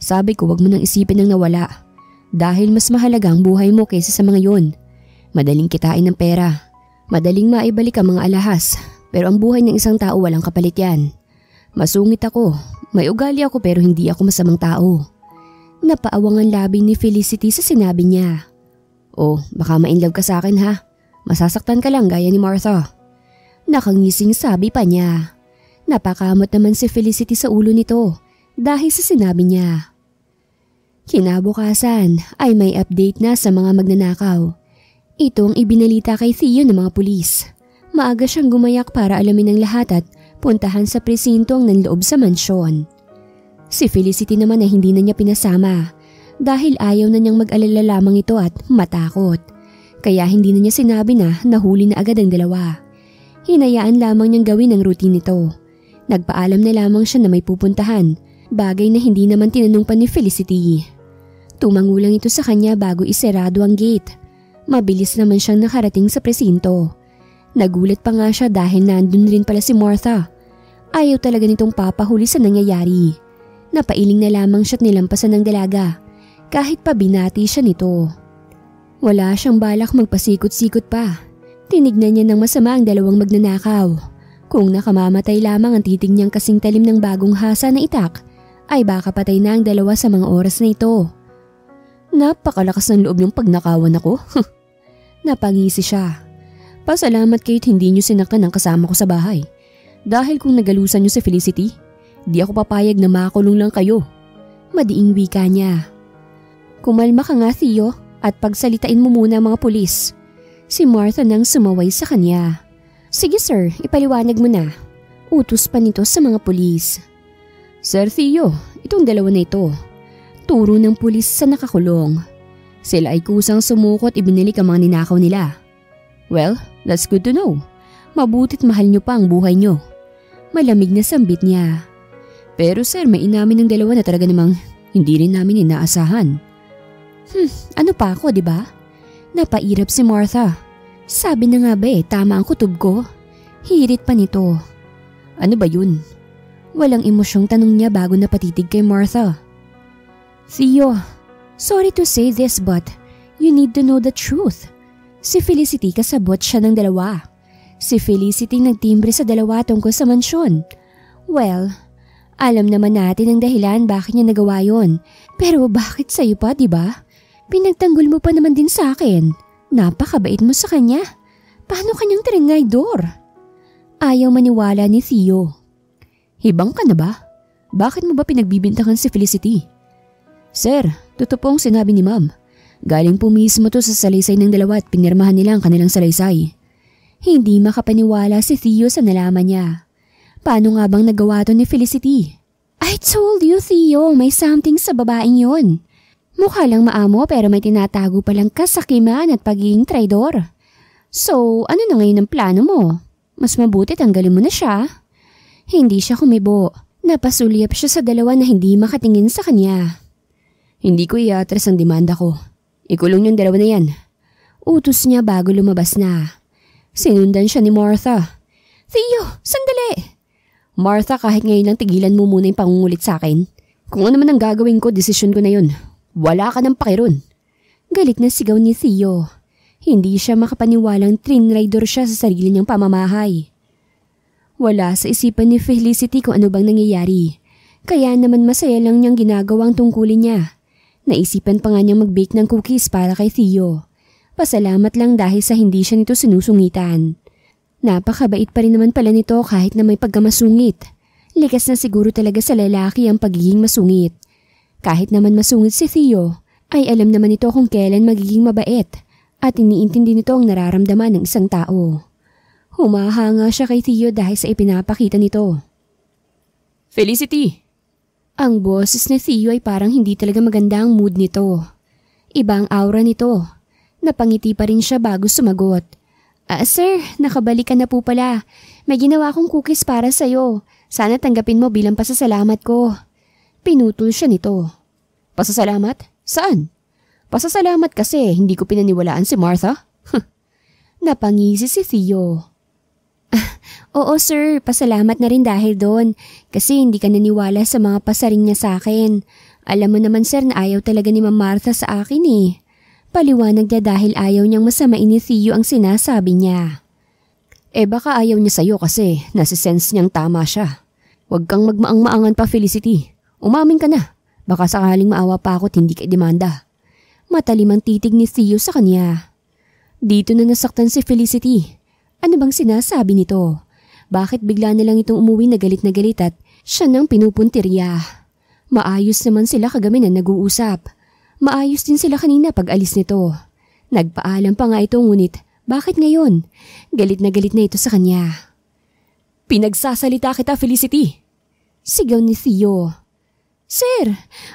Sabi ko wag mo nang isipin ng nawala. Dahil mas mahalaga ang buhay mo kaysa sa mga yon. Madaling kitain ng pera. Madaling maibalik ang mga alahas. Pero ang buhay ng isang tao walang kapalit yan. Masungit ako. May ugali ako pero hindi ako masamang tao. Napaawang ang labi ni Felicity sa sinabi niya. Oh, baka ma-inlove ka sa akin ha. Masasaktan ka lang gaya ni Martha. Nakangising sabi pa niya. Napakamot naman si Felicity sa ulo nito dahil sa sinabi niya. Kinabukasan ay may update na sa mga magnanakaw. Ito ang ibinalita kay Theo ng mga pulis. Maaga siyang gumayak para alamin ang lahat at puntahan sa presinto ang nanloob sa mansyon. Si Felicity naman ay hindi na niya pinasama dahil ayaw na niyang mag-alala lamang ito at matakot. Kaya hindi na niya sinabi na nahuli na agad ang dalawa. Hinayaan lamang niyang gawin ang routine nito. Nagpaalam na lamang siya na may pupuntahan, bagay na hindi naman tinanong pa ni Felicity. Tumango lang ito sa kanya bago isarado ang gate. Mabilis naman siyang nakarating sa presinto. Nagulat pa nga siya dahil nandun rin pala si Martha. Ayaw talaga nitong papahuli sa nangyayari. Napailing na lamang siya't nilampasan ng dalaga kahit pa binati siya nito. Wala siyang balak magpasikot-sikot pa. Tinignan niya ng masama ang dalawang magnanakaw. Kung nakamamatay lamang ang titig niyang kasing talim ng bagong hasa na itak, ay baka patay na ang dalawa sa mga oras na ito. Napakalakas ng loob yung pagnakawan ako. Napangisi siya. Pasalamat kayo't hindi niyo sinaktan ang kasama ko sa bahay. Dahil kung nagalusan niyo si Felicity, di ako papayag na makulong lang kayo. Madiing wika niya. Kumalma ka nga Theo at pagsalitain mo muna ang mga pulis. Si Martha nang sumaway sa kanya. Sige sir, ipaliwanag mo na. Utos pa nito sa mga pulis. Sir Theo, itong dalawa na ito. Turo ng pulis sa nakakulong. Sila ay kusang sumukot ibinalik ang mga ninakaw nila. Well, that's good to know. Mabuti't mahal niyo pa ang buhay niyo. Malamig na sambit niya. Pero sir, may inamin ng dalawa na talaga namang hindi rin namin inaasahan. Ano pa ako, di ba? Napairap si Martha. Sabi na nga ba tama ang kutob ko? Hirit pa nito. Ano ba yun? Walang emosyong tanong niya bago napatitig kay Martha. Theo, sorry to say this but you need to know the truth. Si Felicity kasabot siya ng dalawa. Si Felicity nagtimbre sa dalawa tungkol sa mansyon. Well, alam naman natin ang dahilan bakit niya nagawa yon. Pero bakit sa'yo pa, di ba? Pinagtanggol mo pa naman din sa akin. Napakabait mo sa kanya. Paano kanyang trinidor? Ayaw maniwala ni Theo. Hibang ka na ba? Bakit mo ba pinagbibintangan si Felicity? Sir, totoo pong sinabi ni ma'am. Galing po mismo to sa salaysay ng dalawa at pinirmahan nila ang kanilang salaysay. Hindi makapaniwala si Theo sa nalaman niya. Paano nga bang nagawa to ni Felicity? I told you, Theo, may something sa babaeng yon. Mukha lang maamo pero may tinatago palang kasakiman at pagiging traidor. So, ano na ngayon ang plano mo? Mas mabuti tanggalin mo na siya. Hindi siya kumibo. Napasulyap siya sa dalawa na hindi makatingin sa kanya. Hindi ko iatras ang demanda ko. Ikulong yung dalawa na yan. Utos niya bago lumabas na. Sinundan siya ni Martha. Theo, sandali! Martha, kahit ngayon lang tigilan mo muna yung pangungulit sa akin. Kung ano man ang gagawin ko, desisyon ko na yun. Wala ka ng pakiron. Galit na sigaw ni Theo. Hindi siya makapaniwalang trinidor siya sa sarili niyang pamamahay. Wala sa isipan ni Felicity kung ano bang nangyayari. Kaya naman masaya lang niyang ginagawang tungkulin niya. Naisipan pa nga niyang mag-bake ng cookies para kay Theo. Pasalamat lang dahil sa hindi siya nito sinusungitan. Napakabait pa rin naman pala nito kahit na may pagkamasungit. Likas na siguro talaga sa lalaki ang pagiging masungit. Kahit naman masungit si Theo, ay alam naman ito kung kailan magiging mabait at iniintindi nito ang nararamdaman ng isang tao. Humahanga siya kay Theo dahil sa ipinapakita nito. Felicity! Ang boses ni Theo ay parang hindi talaga maganda ang mood nito. Ibang aura nito. Napangiti pa rin siya bago sumagot. Sir, nakabalik ka na po pala. May ginawa kong cookies para sa'yo. Sana tanggapin mo bilang pasasalamat ko. Pinutol siya nito. Pasasalamat? Saan? Pasasalamat kasi hindi ko pinaniwalaan si Martha. Napangisi si Theo. Oo sir, pasalamat na rin dahil doon. Kasi hindi ka naniwala sa mga pasaring niya sa akin. Alam mo naman sir na ayaw talaga ni Ma'am Martha sa akin eh. Paliwanag niya dahil ayaw niyang masamain ni Theo ang sinasabi niya. Baka ayaw niya sa'yo kasi nasisense niyang tama siya. Huwag kang magmaang-maangan pa Felicity. Umamin ka na. Baka sakaling maawa pa ako at hindi ka demanda. Matalim ang titig ni Theo sa kanya. Dito na nasaktan si Felicity. Ano bang sinasabi nito? Bakit bigla na lang itong umuwi na galit at siya nang pinupuntirya? Maayos naman sila kagabi na nag-uusap. Maayos din sila kanina pag alis nito. Nagpaalam pa nga ito ngunit bakit ngayon? Galit na ito sa kanya. Pinagsasalita kita Felicity! Sigaw ni Theo. Sir,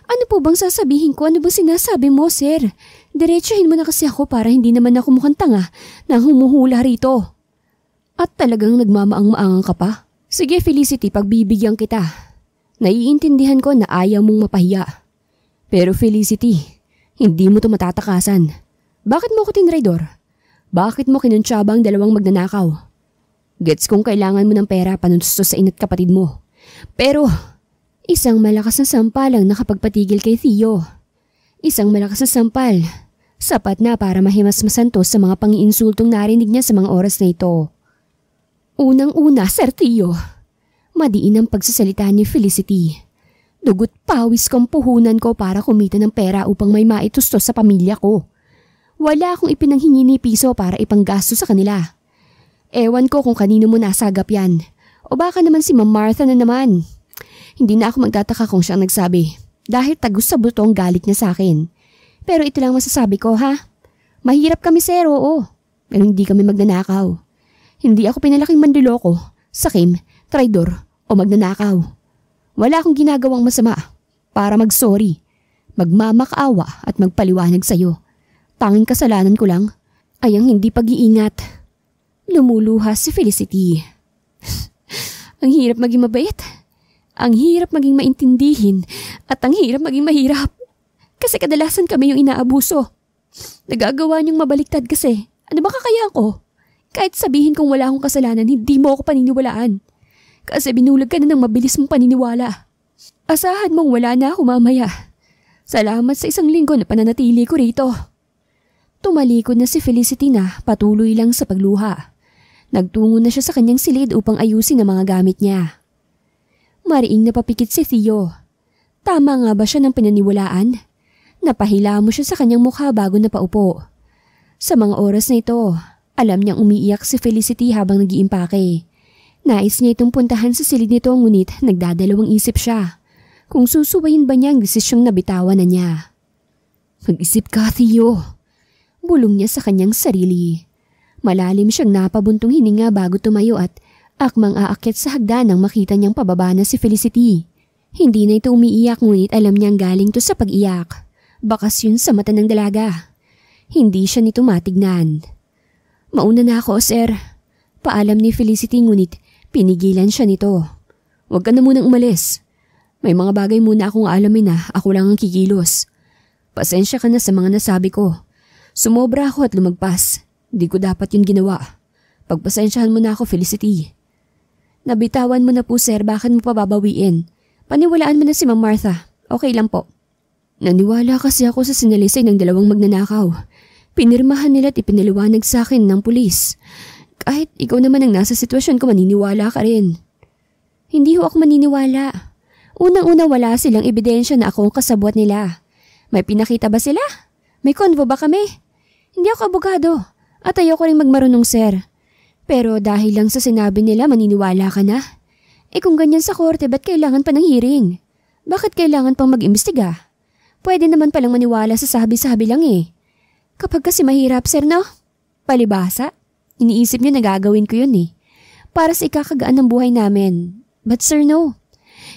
ano po bang sasabihin ko? Ano bang sinasabi mo, sir? Diretsahin mo na kasi ako para hindi naman ako mukhang tanga na humuhula rito. At talagang nagmamaang-maangang ka pa? Sige Felicity, pagbibigyan kita. Naiintindihan ko na ayaw mong mapahiya. Pero Felicity, hindi mo to matatakasan. Bakit mo ko tinraidor? Bakit mo kinuntsaba ang dalawang magnanakaw? Gets kong kailangan mo ng pera panuntustos sa ina't kapatid mo. Pero isang malakas na sampal ang nakapagpatigil kay Theo. Isang malakas na sampal. Sapat na para mahimasmasan to sa mga pangiinsultong narinig niya sa mga oras na ito. Unang-una, Sir Theo. Madiin ang pagsasalita ni Felicity. Dugot pawis kong puhunan ko para kumita ng pera upang may maitustos sa pamilya ko. Wala akong ipinanghingi ni piso para ipanggasto sa kanila. Ewan ko kung kanino mo nasagap yan. O baka naman si Ma'am Martha na naman. Hindi na ako magtataka kung siyang nagsabi. Dahil tagus sa buto ang galit niya sa akin. Pero ito lang masasabi ko ha. Mahirap kami sir, oo. Pero hindi kami magnanakaw. Hindi ako pinalaking mandiloko, sakim, traidor o magnanakaw. Wala akong ginagawang masama para mag-sorry, magmamakaawa at magpaliwanag sa'yo. Tanging kasalanan ko lang ay ang hindi pag-iingat. Lumuluha si Felicity. Ang hirap maging mabait. Ang hirap maging maintindihin at ang hirap maging mahirap. Kasi kadalasan kami yung inaabuso. Nagagawa niyong mabaliktad kasi. Ano ba kakaya ko? Kahit sabihin kong wala akong kasalanan, hindi mo ako paniniwalaan. Kasi binulag ka na ng mabilis mong paniniwala. Asahan mong wala na ako mamaya. Salamat sa 1 linggo na pananatili ko rito. Tumalikod na si Felicity na patuloy lang sa pagluha. Nagtungo na siya sa kanyang silid upang ayusin ang mga gamit niya. Mariing napapikit si Theo. Tama nga ba siya ng pinaniwalaan? Napahila mo siya sa kanyang mukha bago napaupo. Sa mga oras na ito, alam niyang umiiyak si Felicity habang nag-iimpake. Nais niya itong puntahan sa silid nito ngunit nagdadalawang isip siya. Kung susuwayin ba niya ang desisyong nabitawan na niya. Mag-isip ka, Theo. Bulong niya sa kanyang sarili. Malalim siyang napabuntong hininga bago tumayo at akmang aakyat sa hagdan nang makita niyang pababa na si Felicity. Hindi na ito umiiyak ngunit alam niyang galing to sa pag-iyak. Bakas yun sa mata ng dalaga. Hindi siya nito matignan. Mauna na ako, sir. Paalam ni Felicity ngunit pinigilan siya nito. Huwag ka na munang umalis. May mga bagay muna akong alamin na ako lang ang kikilos. Pasensya ka na sa mga nasabi ko. Sumobra ako at lumagpas. Di ko dapat yun ginawa. Pagpasensyahan mo na ako, Felicity. Nabitawan mo na po, sir. Bakit mo pa babawiin? Paniwalaan mo na si Ma'am Martha. Okay lang po. Naniwala kasi ako sa sinalisay ng 2 magnanakaw. Pinirmahan nila at ipinaliwanag sa akin ng pulis. Kahit ikaw naman ang nasa sitwasyon ko, maniniwala ka rin. Hindi ho ako maniniwala. Unang-una wala silang ebidensya na ako ang kasabwat nila. May pinakita ba sila? May konvo ba kami? Hindi ako abogado at ayoko rin magmarunong, sir. Pero dahil lang sa sinabi nila maniniwala ka na? Kung ganyan sa korte, ba't kailangan pa ng hearing? Bakit kailangan pang mag-imbestiga? Pwede naman palang maniwala sa sabi-sabi lang eh. Kapag kasi mahirap, sir, no? Palibasa? Iniisip niyo na gagawin ko yun eh. Para sa ikakagaan ng buhay namin. But sir, no.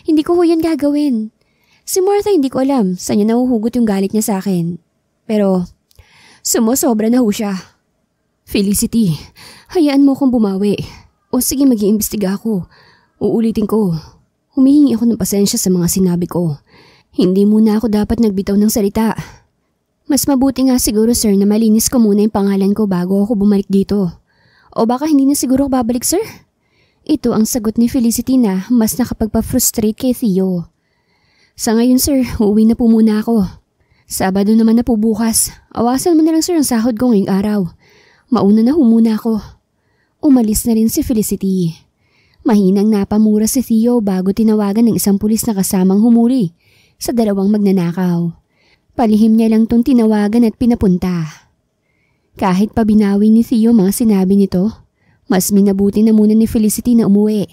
Hindi ko ho yun gagawin. Si Martha hindi ko alam saan niya nahuhugot yung galit niya sa akin. Pero sumusobra na ho siya. Felicity, hayaan mo akong bumawi. O sige, mag-iimbestiga ako. Uulitin ko. Humihingi ako ng pasensya sa mga sinabi ko. Hindi muna ako dapat nagbitaw ng salita. Mas mabuti nga siguro, sir, na malinis ko muna yung pangalan ko bago ako bumalik dito. O baka hindi na siguro ako babalik, sir? Ito ang sagot ni Felicity na mas nakapagpa-frustrate kay Theo. Sa ngayon, sir, uuwi na po muna ako. Sabado naman na po bukas. Awasan mo na lang, sir, ang sahod ko ngayong araw. Mauna na muna ako. Umalis na rin si Felicity. Mahinang napamura si Theo bago tinawagan ng isang pulis na kasamang humuli sa 2 magnanakaw. Palihim niya lang tong tinawagan at pinapunta. Kahit pa binawi ni Theo mga sinabi nito, mas minabuti na muna ni Felicity na umuwi.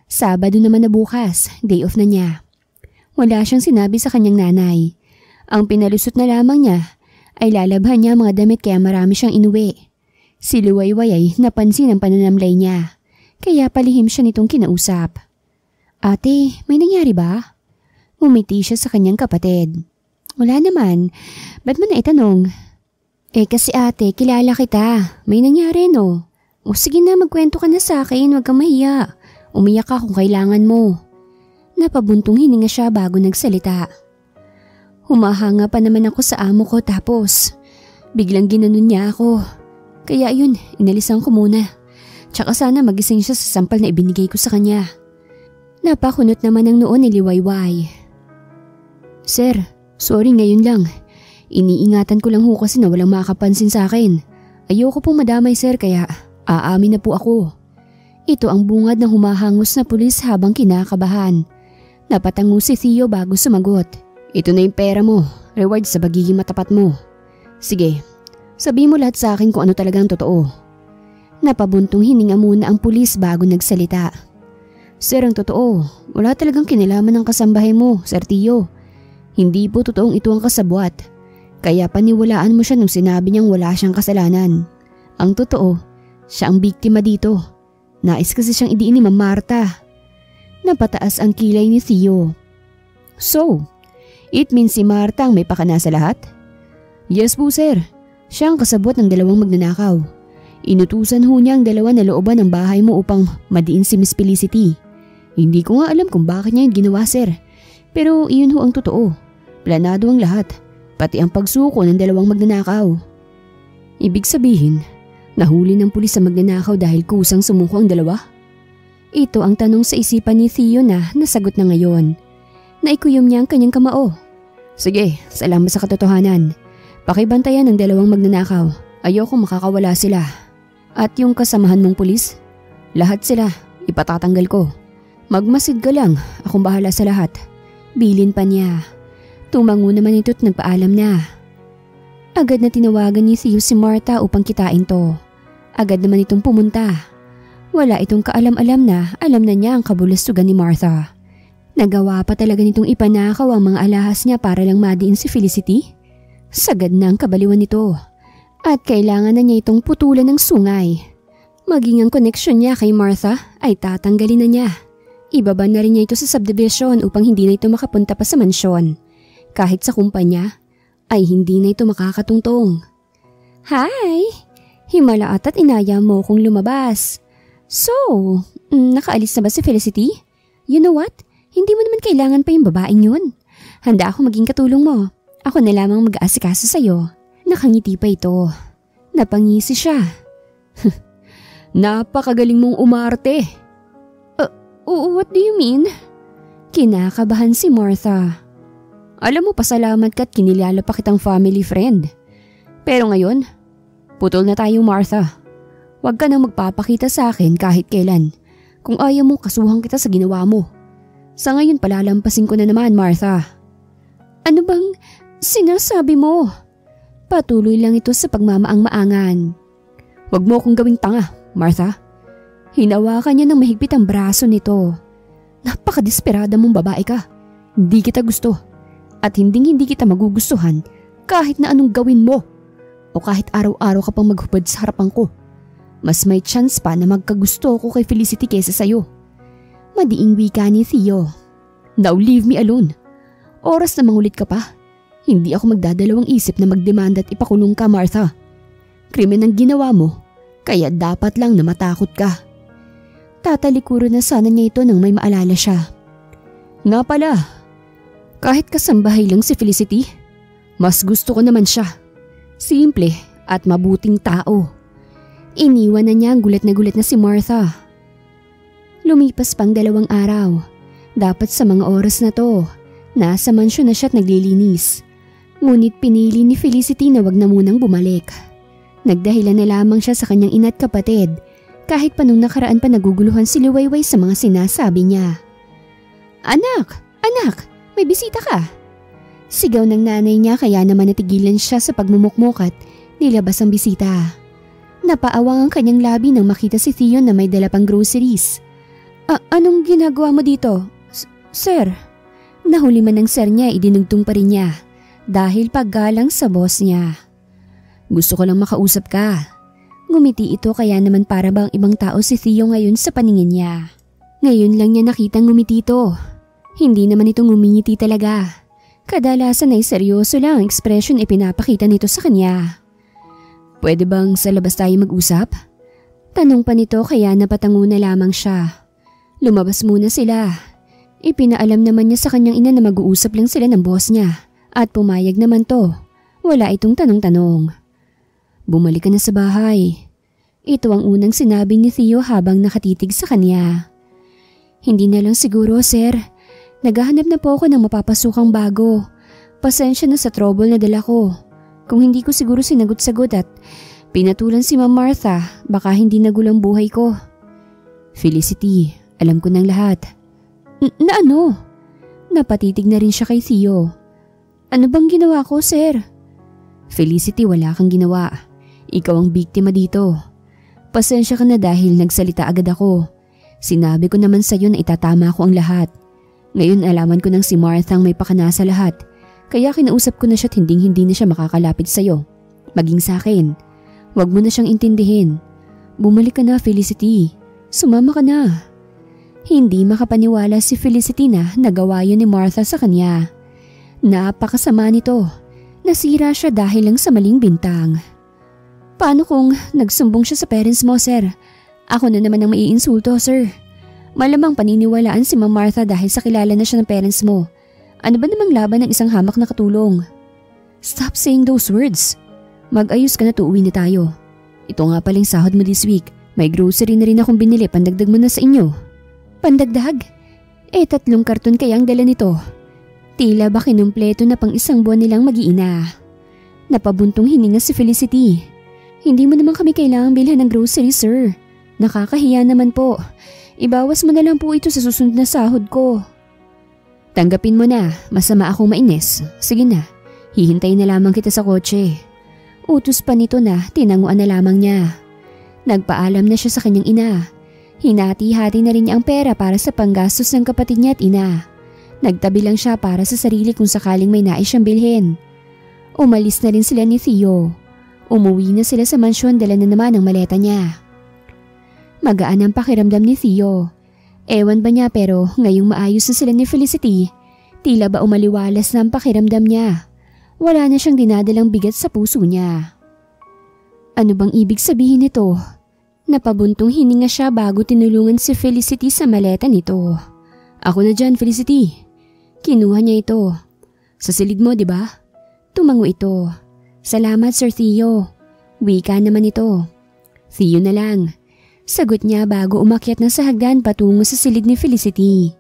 Sabado naman na bukas, day off na niya. Wala siyang sinabi sa kanyang nanay. Ang pinalusot na lamang niya ay lalabhan niya mga damit kaya marami siyang inuwi. Si Luwayway ay napansin ang pananamlay niya, kaya palihim siya nitong kinausap. Ate, may nangyari ba? Umiti siya sa kanyang kapatid. Wala naman. Ba't mo na itanong? Kasi ate, kilala kita. May nangyari, no? O sige na, magkwento ka na sa akin, huwag kang mahiya. Umiyak ka kung kailangan mo. Napabuntong hininga siya bago nagsalita. Humahanga pa naman ako sa amo ko tapos biglang ginanon niya ako. Kaya yun, inalisan ko muna. Tsaka sana magising siya sa sampal na ibinigay ko sa kanya. Napakunot naman ang noon ni Liwayway. Sir, sorry ngayon lang. Iniingatan ko lang ho kasi na walang makakapansin sa akin. Ayoko pong madamay, sir, kaya aamin na po ako. Ito ang bungad ng humahangos na pulis habang kinakabahan. Napatango si Theo bago sumagot. Ito na yung pera mo, reward sa pagiging matapat mo. Sige, sabihin mo lahat sa akin kung ano talagang totoo. Napabuntong hininga muna ang pulis bago nagsalita. Sir, ang totoo, wala talagang kinalaman ng kasambahay mo, Sir Theo. Hindi po totoong ito ang kasabwat. Kaya paniwalaan mo siya nung sinabi niyang wala siyang kasalanan. Ang totoo, siya ang biktima dito. Nais kasi siyang idiin ni Ma'am Martha. Napataas ang kilay ni Theo. So, it means si Marta ang may pakana sa lahat? Yes po sir, siya ang kasabot ng dalawang magnanakaw. Inutusan ho niya ang dalawa na looban ng bahay mo upang madiin si Miss Felicity. Hindi ko nga alam kung bakit niya yun ginawa sir, pero iyon ho ang totoo. Planado ang lahat, pati ang pagsuko ng dalawang magnanakaw. Ibig sabihin, nahuli ng pulis sa magnanakaw dahil kusang sumuko ang dalawa? Ito ang tanong sa isipan ni Theo na nasagot na ngayon. Naikuyom niya ang kanyang kamao. Sige, salamat sa katotohanan. Pakibantayan ng dalawang magnanakaw. Ayoko makakawala sila. At yung kasamahan mong pulis? Lahat sila, ipatatanggal ko. Magmasid ka lang, akong bahala sa lahat. Bilin pa niya. Tumango naman ito't nagpaalam na. Agad na tinawagan ni Theo si Marta upang kitain to. Agad naman itong pumunta. Wala itong kaalam-alam na alam na niya ang kabulastugan ni Martha. Nagawa pa talaga nitong ipanakaw ang mga alahas niya para lang madiin si Felicity? Sagad na ang kabaliwan nito. At kailangan na niya itong putulan ng sungay. Maging ang koneksyon niya kay Martha ay tatanggalin na niya. Ibaban na rin niya ito sa subdivision upang hindi na ito makapunta pa sa mansyon. Kahit sa kumpanya ay hindi na ito makakatungtong. Hi! Himala at inaya mo kong lumabas. So, nakaalis na ba si Felicity? You know what? Hindi mo naman kailangan pa yung babaeng yun. Handa ako maging katulong mo. Ako na lamang mag-aasikaso sa'yo. Nakangiti pa ito. Napangisi siya. Napakagaling mong umarte. What do you mean? Kinakabahan si Martha. Alam mo, pasalamat ka't kinilala pa kitang family friend. Pero ngayon, putol na tayo Martha. Huwag ka nang magpapakita sa akin kahit kailan. Kung ayaw mo, kasuhan kita sa ginawa mo. Sa ngayon palalampasin ko na naman Martha. Ano bang sinasabi mo? Patuloy lang ito sa pagmamaang-maangan. Huwag mo akong gawing tanga, Martha. Hinawakan niya ng mahigpit ang braso nito. Napakadesperada mong babae ka. Hindi kita gusto. At hindi kita magugustuhan kahit na anong gawin mo. O kahit araw-araw ka pang maghubad sa harapan ko. Mas may chance pa na magkagusto ko kay Felicity kaysa sa'yo. Madiing wika ni Theo. Now leave me alone. Oras na mangulit ka pa. Hindi ako magdadalawang isip na magdemanda at ipakulong ka, Martha. Krimen ang ginawa mo, kaya dapat lang na matakot ka. Tatalikuro na sana niya ito nang may maalala siya. Nga pala, kahit kasambahay lang si Felicity, mas gusto ko naman siya. Simple at mabuting tao. Iniwan na niya ang gulat na si Martha. Lumipas pang 2 araw. Dapat sa mga oras na to, nasa mansyon na siya at naglilinis. Ngunit pinili ni Felicity na wag na munang bumalik. Nagdahilan na lamang siya sa kanyang ina at kapatid, kahit pa nung nakaraan pa naguguluhan si Liwayway sa mga sinasabi niya. Anak! May bisita ka! Sigaw ng nanay niya kaya naman natigilan siya sa pagmumukmuk at nilabas ang bisita. Napaawang ang kanyang labi nang makita si Theo na may dala pang groceries. Anong ginagawa mo dito? Sir? Nahuli man ng sir niya, idinugtong pa rin niya. Dahil paggalang sa boss niya. Gusto ko lang makausap ka. Ngumiti ito kaya naman para bang ibang tao si Theo ngayon sa paningin niya. Ngayon lang niya nakitang ngumiti ito. Hindi naman ito ngumingiti talaga. Kadalasan ay seryoso lang ang ekspresyon ipinapakita nito sa kanya. Pwede bang sa labas tayo mag-usap? Tanong pa nito kaya napatango na lamang siya. Lumabas muna sila. Ipinaalam naman niya sa kanyang ina na mag-uusap lang sila ng boss niya. At pumayag naman to. Wala itong tanong-tanong. Bumalik ka na sa bahay. Ito ang unang sinabi ni Theo habang nakatitig sa kanya. Hindi na lang siguro, sir. Naghahanap na po ako ng mapapasukang bago. Pasensya na sa trouble na dala ko. Kung hindi ko siguro sinagot-sagot at pinatulan si Ma'am Martha, baka hindi nagulang buhay ko. Felicity, alam ko ng lahat. Na ano? Napatitig na rin siya kay Theo. Ano bang ginawa ko, sir? Felicity, wala kang ginawa. Ikaw ang biktima dito. Pasensya ka na dahil nagsalita agad ako. Sinabi ko naman sa'yo na itatama ko ang lahat. Ngayon alaman ko nang si Martha ang may pakana sa lahat. Kaya kinausap ko na siya at hindi na siya makakalapit sa'yo. Maging sa akin. Huwag mo na siyang intindihin. Bumalik ka na, Felicity. Sumama ka na. Hindi makapaniwala si Felicity na nagawa yun ni Martha sa kanya. Napakasama nito. Nasira siya dahil lang sa maling bintang. Paano kung nagsumbong siya sa parents mo, sir? Ako na naman ang maiinsulto, sir. Malamang paniniwalaan si Ma'am Martha dahil sa kilala na siya ng parents mo. Ano ba namang laban ng isang hamak na katulong? Stop saying those words. Mag-ayos ka na, uuwi na tayo. Ito nga paling sahod mo this week. May grocery na rin akong binili, pandagdag mo na sa inyo. Pandagdag? 3 karton kayang dala nito. Tila ba kinumpleto na pang 1 buwan nilang mag-iina. Napabuntong hininga si Felicity. Hindi mo naman kami kailangang bilhan ng grocery, sir. Nakakahiya naman po. Ibawas mo na lang po ito sa susunod na sahod ko. Tanggapin mo na, masama akong mainis. Sige na, hihintayin na lamang kita sa kotse. Utos pa nito na tinanguan na lamang niya. Nagpaalam na siya sa kanyang ina. Hinati-hati na rin niya ang pera para sa panggastos ng kapatid niya at ina. Nagtabi lang siya para sa sarili kung sakaling may nais siyang bilhin. Umalis na rin sila ni Theo. Umuwi na sila sa mansyon, dala na naman ang maleta niya. Magaan ang pakiramdam ni Theo. Ewan ba niya pero ngayong maayos na sila ni Felicity, tila ba umaliwalas na ang pakiramdam niya. Wala na siyang dinadalang bigat sa puso niya. Ano bang ibig sabihin nito? Napabuntong hininga siya bago tinulungan si Felicity sa maleta nito. Ako na dyan, Felicity. Kinuha niya ito. Sa silid mo, di ba? Tumango ito. Salamat, Sir Theo. Wika naman ito. Theo na lang. Sagot niya bago umakyat na sa hagdan patungo sa silid ni Felicity.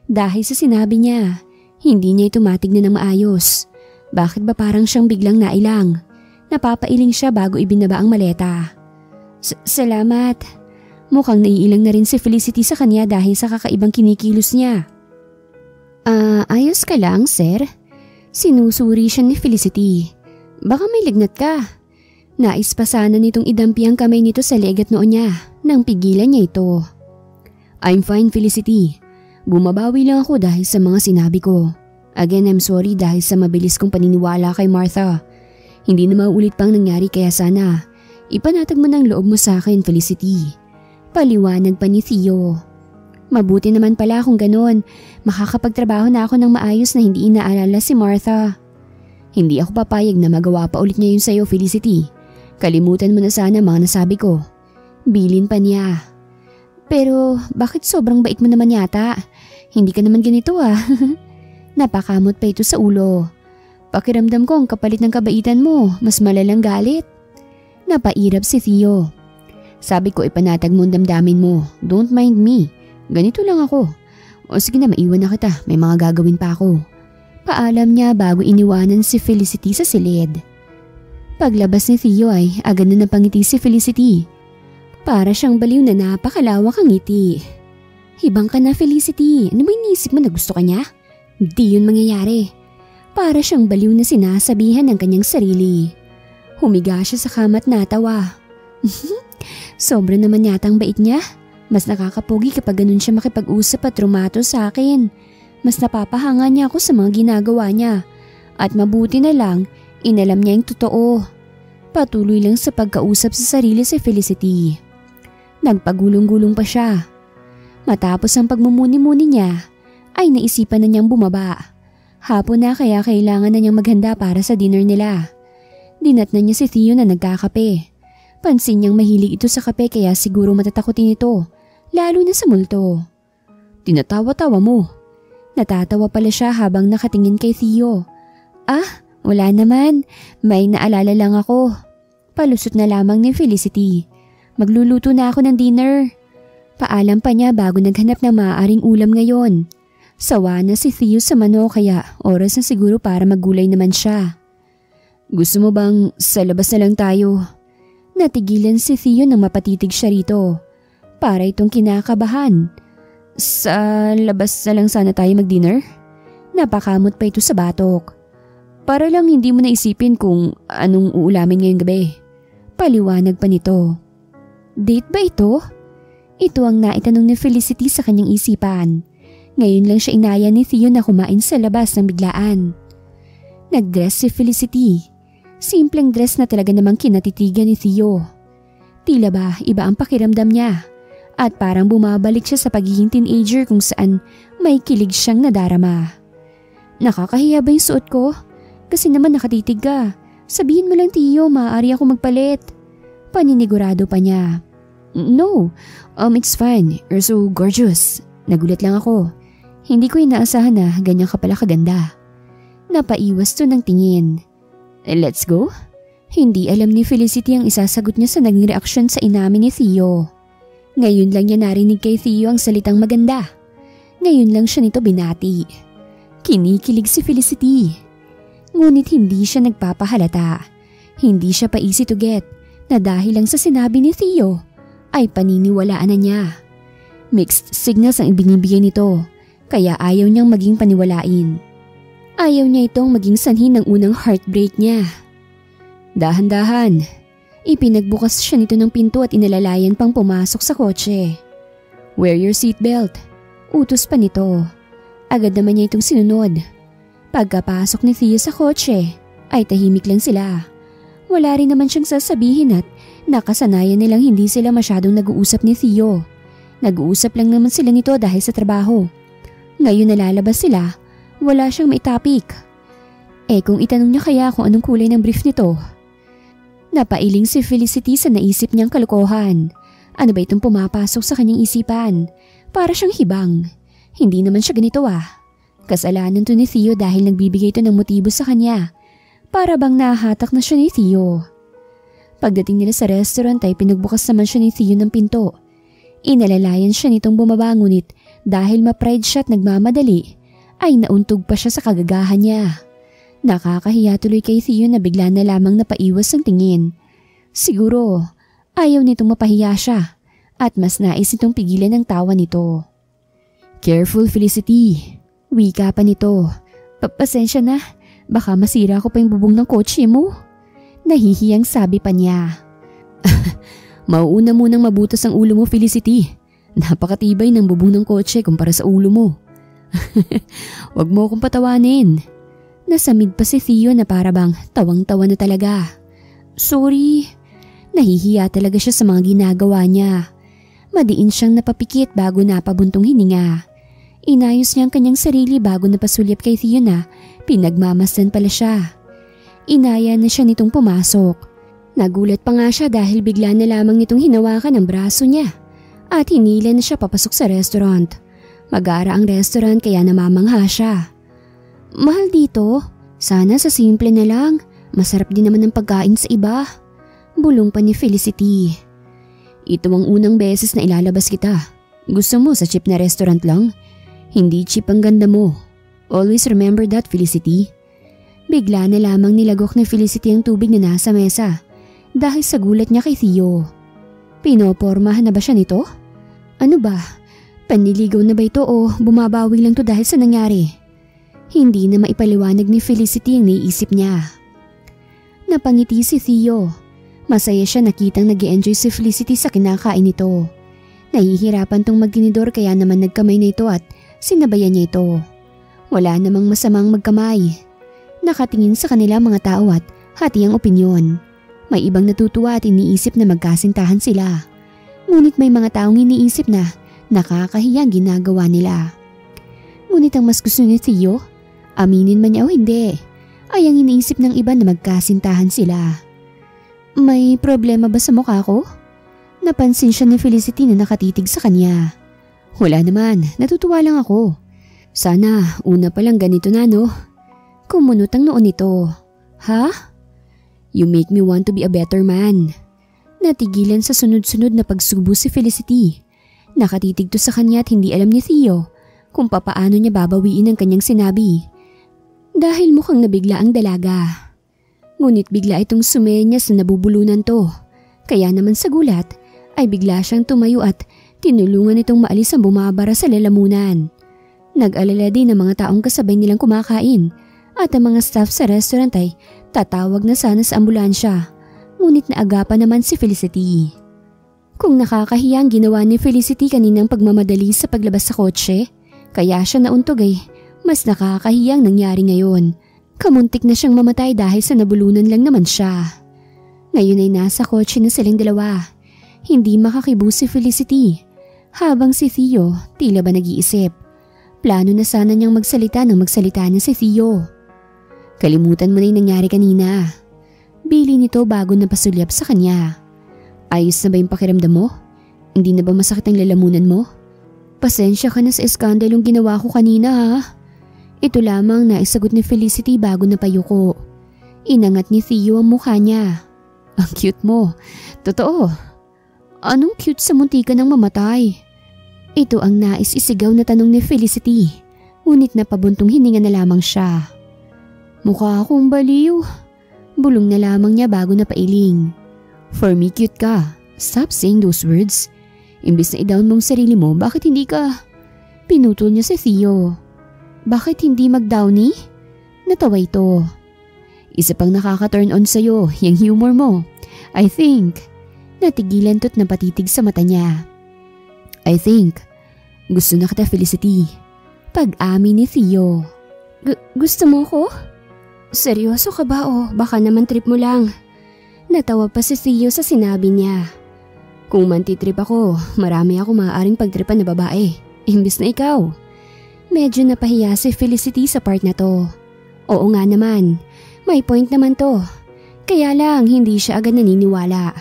Dahil sa sinabi niya, hindi niya ito matignan ng maayos. Bakit ba parang siyang biglang nailang? Napapailing siya bago ibinaba ang maleta. Salamat. Mukhang naiilang na rin si Felicity sa kanya dahil sa kakaibang kinikilos niya. Ayos ka lang, sir? Sinusuri siya ni Felicity. Baka may lagnat ka. Nais pa sana nitong idampi ang kamay nito sa leeg at noo niya nang pigilan niya ito. I'm fine, Felicity. Bumabawi lang ako dahil sa mga sinabi ko. Again, I'm sorry dahil sa mabilis kong paniniwala kay Martha. Hindi na mauulit pang nangyari kaya sana ipanatag mo ng loob mo sa akin, Felicity. Paliwanag pa ni Theo. Mabuti naman pala kung ganon. Makakapagtrabaho na ako ng maayos na hindi inaalala si Martha. Hindi ako papayag na magawa pa ulit niya yun sa'yo, Felicity. Kalimutan mo na sana mga nasabi ko. Bilin pa niya. Pero bakit sobrang bait mo naman yata? Hindi ka naman ganito ah. Napakamot pa ito sa ulo. Pakiramdam ko ang kapalit ng kabaitan mo, mas malalang galit. Napairap si Theo. Sabi ko ipanatag mo ang damdamin mo. Don't mind me. Ganito lang ako. O sige na, maiwan na kita. May mga gagawin pa ako. Paalam niya bago iniwanan si Felicity sa silid. Paglabas ni Theo ay agad na napangiti si Felicity. Para siyang baliw na napakalawak ang ngiti. Hibang ka na, Felicity. Ano ba iniisip mo na gusto ka niya? Hindi yun mangyayari. Para siyang baliw na sinasabihan ng kanyang sarili. Humiga siya sa kama at natawa. Sobra naman yata ang bait niya. Mas nakakapogi kapag ganun siya makipag-usap at trumato sa akin. Mas napapahanga niya ako sa mga ginagawa niya. At mabuti na lang, inalam niya yung totoo. Patuloy lang sa pagkausap sa sarili si Felicity. Nagpagulong-gulong pa siya. Matapos ang pagmumuni-muni niya, ay naisipan na niyang bumaba. Hapon na kaya kailangan na niyang maghanda para sa dinner nila. Dinatnan niya si Theo na nagkakape. Pansin niyang mahilig ito sa kape kaya siguro matatakotin ito, lalo na sa multo. Tinatawa-tawa mo. Natatawa pala siya habang nakatingin kay Theo. Wala naman. May naalala lang ako. Palusot na lamang ni Felicity. Magluluto na ako ng dinner. Paalam pa niya bago naghanap ng maaaring ulam ngayon. Sawa na si Theo sa manok kaya oras na siguro para maggulay naman siya. Gusto mo bang sa labas na lang tayo? Natigilan si Theo nang mapatitig siya rito. Para itong kinakabahan. Sa labas na lang sana tayo mag-dinner? Napakamot pa ito sa batok. Para lang hindi mo naisipin kung anong uulamin ngayong gabi. Paliwanag pa nito. Date ba ito? Ito ang naitanong ni Felicity sa kanyang isipan. Ngayon lang siya inaya ni Theo na kumain sa labas ng biglaan. Nag-dress si Felicity. Simpleng dress na talaga namang kinatitigan ni Theo. Tila ba iba ang pakiramdam niya at parang bumabalik siya sa pagiging teenager kung saan may kilig siyang nadarama. Nakakahiya ba yung suot ko? Kasi naman nakatitig ka. Sabihin mo lang Tio, maaari ako magpalit. Paninigurado pa niya. No, it's fine. You're so gorgeous. Nagulat lang ako. Hindi ko inaasahan na ganyan ka pala kaganda. Napaiwas to ng tingin. Let's go? Hindi alam ni Felicity ang isasagot niya sa naging reaksyon sa inamin ni Theo. Ngayon lang niya narinig kay Theo ang salitang maganda. Ngayon lang siya nito binati. Kinikilig si Felicity. Ngunit hindi siya nagpapahalata. Hindi siya pa easy to get na dahil lang sa sinabi ni Theo ay paniniwalaan na niya. Mixed signals ang ibinibigay nito kaya ayaw niyang maging paniwalain. Ayaw niya itong maging sanhi ng unang heartbreak niya. Dahan-dahan. Ipinagbukas siya nito ng pinto at inalalayan pang pumasok sa kotse. Wear your seatbelt. Utos pa nito. Agad naman niya itong sinunod. Pagkapasok ni Theo sa kotse ay tahimik lang sila. Wala rin naman siyang sasabihin at nakasanayan nilang hindi sila masyadong nag-uusap ni Theo. Nag-uusap lang naman sila nito dahil sa trabaho. Ngayon nalalabas sila, wala siyang may topic. Kung itanong niya kaya kung anong kulay ng brief nito. Napailing si Felicity sa naisip niyang kalokohan. Ano ba itong pumapasok sa kanyang isipan? Para siyang hibang. Hindi naman siya ganito Kasalanan to ni Theo dahil nagbibigay ito ng motibo sa kanya. Para bang nahahatak na siya ni Theo. Pagdating nila sa restaurant ay pinagbukas naman siya ni Theo ng pinto. Inalalayan siya nitong bumaba ngunit dahil ma-pride siya at nagmamadali ay nauntog pa siya sa kagagahan niya. Nakakahiya tuloy kay Theo na bigla na lamang napaiwas ang tingin. Siguro, ayaw nitong mapahiya siya at mas nais nitong pigilan ang tawa nito. Careful Felicity, wika pa nito. Pasensya na, baka masira ko pa yung bubong ng kotse mo. Nahihiyang sabi pa niya. Mauuna munang mabutas ang ulo mo Felicity. Napakatibay ng bubong ng kotse kumpara sa ulo mo. Wag mo akong patawanin. Nasamid pa si Theo na para bang tawang-tawa na talaga. Sorry. Nahihiya talaga siya sa mga ginagawa niya. Madiin siyang napapikit bago napabuntong hininga. Inayos niya ang kanyang sarili bago napasulyap kay Theo na pinagmamasdan pala siya. Inaya na siya nitong pumasok. Nagulat pa nga siya dahil bigla na lamang nitong hinawakan ang braso niya. At hinila na siya papasok sa restaurant. Mag-aara ang restaurant kaya namamangha siya. Mahal dito. Sana sa simple na lang. Masarap din naman ang pagkain sa iba. Bulong pa ni Felicity. Ito ang unang beses na ilalabas kita. Gusto mo sa cheap na restaurant lang? Hindi cheap ang ganda mo. Always remember that, Felicity. Bigla na lamang nilagok ni Felicity ang tubig na nasa mesa dahil sa gulat niya kay Theo. Pinopormahan na ba siya nito? Ano ba? Panliligaw na ba ito o bumabawi lang to dahil sa nangyari? Hindi na maipaliwanag ni Felicity ang naiisip niya. Napangiti si Theo. Masaya siya nakitang nag-i-enjoy si Felicity sa kinakain nito. Nahihirapan tong magtinidor kaya naman nagkamay na ito at sinabayan niya ito. Wala namang masamang magkamay. Nakatingin sa kanila mga tao at hati ang opinyon. May ibang natutuwa at iniisip na magkasintahan sila. Ngunit may mga taong iniisip na nakakahiya ang ginagawa nila. Ngunit ang mas gusto ni Theo, aminin man niya o hindi, ay ang iniisip ng iba na magkasintahan sila. May problema ba sa mukha ko? Napansin siya ni Felicity na nakatitig sa kanya. Wala naman, natutuwa lang ako. Sana una pa lang ganito na no? Kumunot ang noon nito. Ha? You make me want to be a better man. Natigilan sa sunod-sunod na pagsubo si Felicity. Nakatitig to sa kanya at hindi alam ni Theo kung papaano niya babawiin ang kanyang sinabi. Dahil mukhang nabigla ang dalaga. Ngunit bigla itong sumenya sa nabubulunan to. Kaya naman sa gulat ay bigla siyang tumayo at tinulungan itong maalis ang bumabara sa lalamunan. Nag-alala din ang mga taong kasabay nilang kumakain at ang mga staff sa restaurant ay tatawag na sana sa ambulansya. Ngunit naagapan naman si Felicity. Kung nakakahiya ang ginawa ni Felicity kaninang pagmamadali sa paglabas sa kotse, kaya siya nauntog ay mas nakakahiyang nangyari ngayon. Kamuntik na siyang mamatay dahil sa nabulunan lang naman siya. Ngayon ay nasa kotse na silang dalawa. Hindi makakibo si Felicity. Habang si Theo tila ba nag-iisip. Plano na sana niyang magsalita nang magsalita na si Theo. Kalimutan mo na yung nangyari kanina. Bili nito bago napasulyap sa kanya. Ayos na ba yung pakiramdam mo? Hindi na ba masakit ang lalamunan mo? Pasensya ka na sa eskandalong ginawa ko kanina ha. Ito lamang na isagot ni Felicity bago napayuko. Inangat ni Theo ang mukha niya. Ang cute mo. Totoo. Anong cute sa muntikan ng mamatay? Ito ang nais isigaw na tanong ni Felicity. Ngunit napabuntong hininga na lamang siya. Mukha akong baliw. Bulong na lamang niya bago napailing. For me cute ka. Stop saying those words. Imbis na i-down mong sarili mo, bakit hindi ka? Pinutol niya si Theo. Bakit hindi mag-downy? Natawa ito. Isa pang nakaka-turn on sa'yo, yung humor mo. I think. Natigilan to't napatitig sa mata niya. I think. Gusto na kita, Felicity. Pag-amin ni Theo. Gusto mo ko? Seryoso ka ba o baka naman trip mo lang? Natawa pa si Theo sa sinabi niya. Kung mantitrip ako, marami ako maaaring pagtripan na babae. Imbis na ikaw. Medyo napahiya si Felicity sa part na to. Oo nga naman, may point naman to. Kaya lang hindi siya agad naniniwala.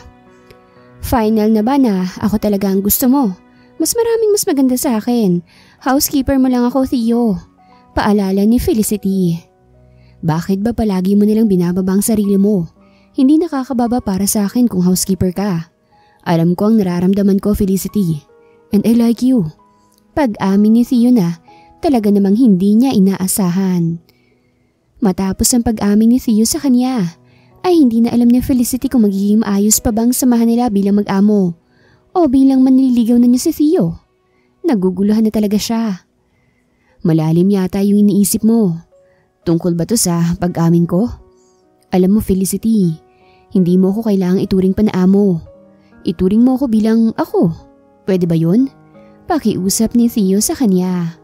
Final na ba na ako talaga ang gusto mo? Mas maraming mas maganda sa akin. Housekeeper mo lang ako, Theo. Paalala ni Felicity. Bakit ba palagi mo nilang binababa ang sarili mo? Hindi nakakababa para sa akin kung housekeeper ka. Alam ko ang nararamdaman ko, Felicity. And I like you. Pag-amin ni Theo na talaga namang hindi niya inaasahan. Matapos ang pag-amin ni Theo sa kanya, ay hindi na alam ni Felicity kung magiging maayos pa bang samahan nila bilang mag-amo o bilang manliligaw na niya si Theo. Naguguluhan na talaga siya. Malalim yata yung iniisip mo. Tungkol ba to sa pag-amin ko? Alam mo, Felicity, hindi mo ko kailangang ituring pa na amo. Ituring mo ko bilang ako. Pwede ba yun? Pakiusap ni Theo sa kanya.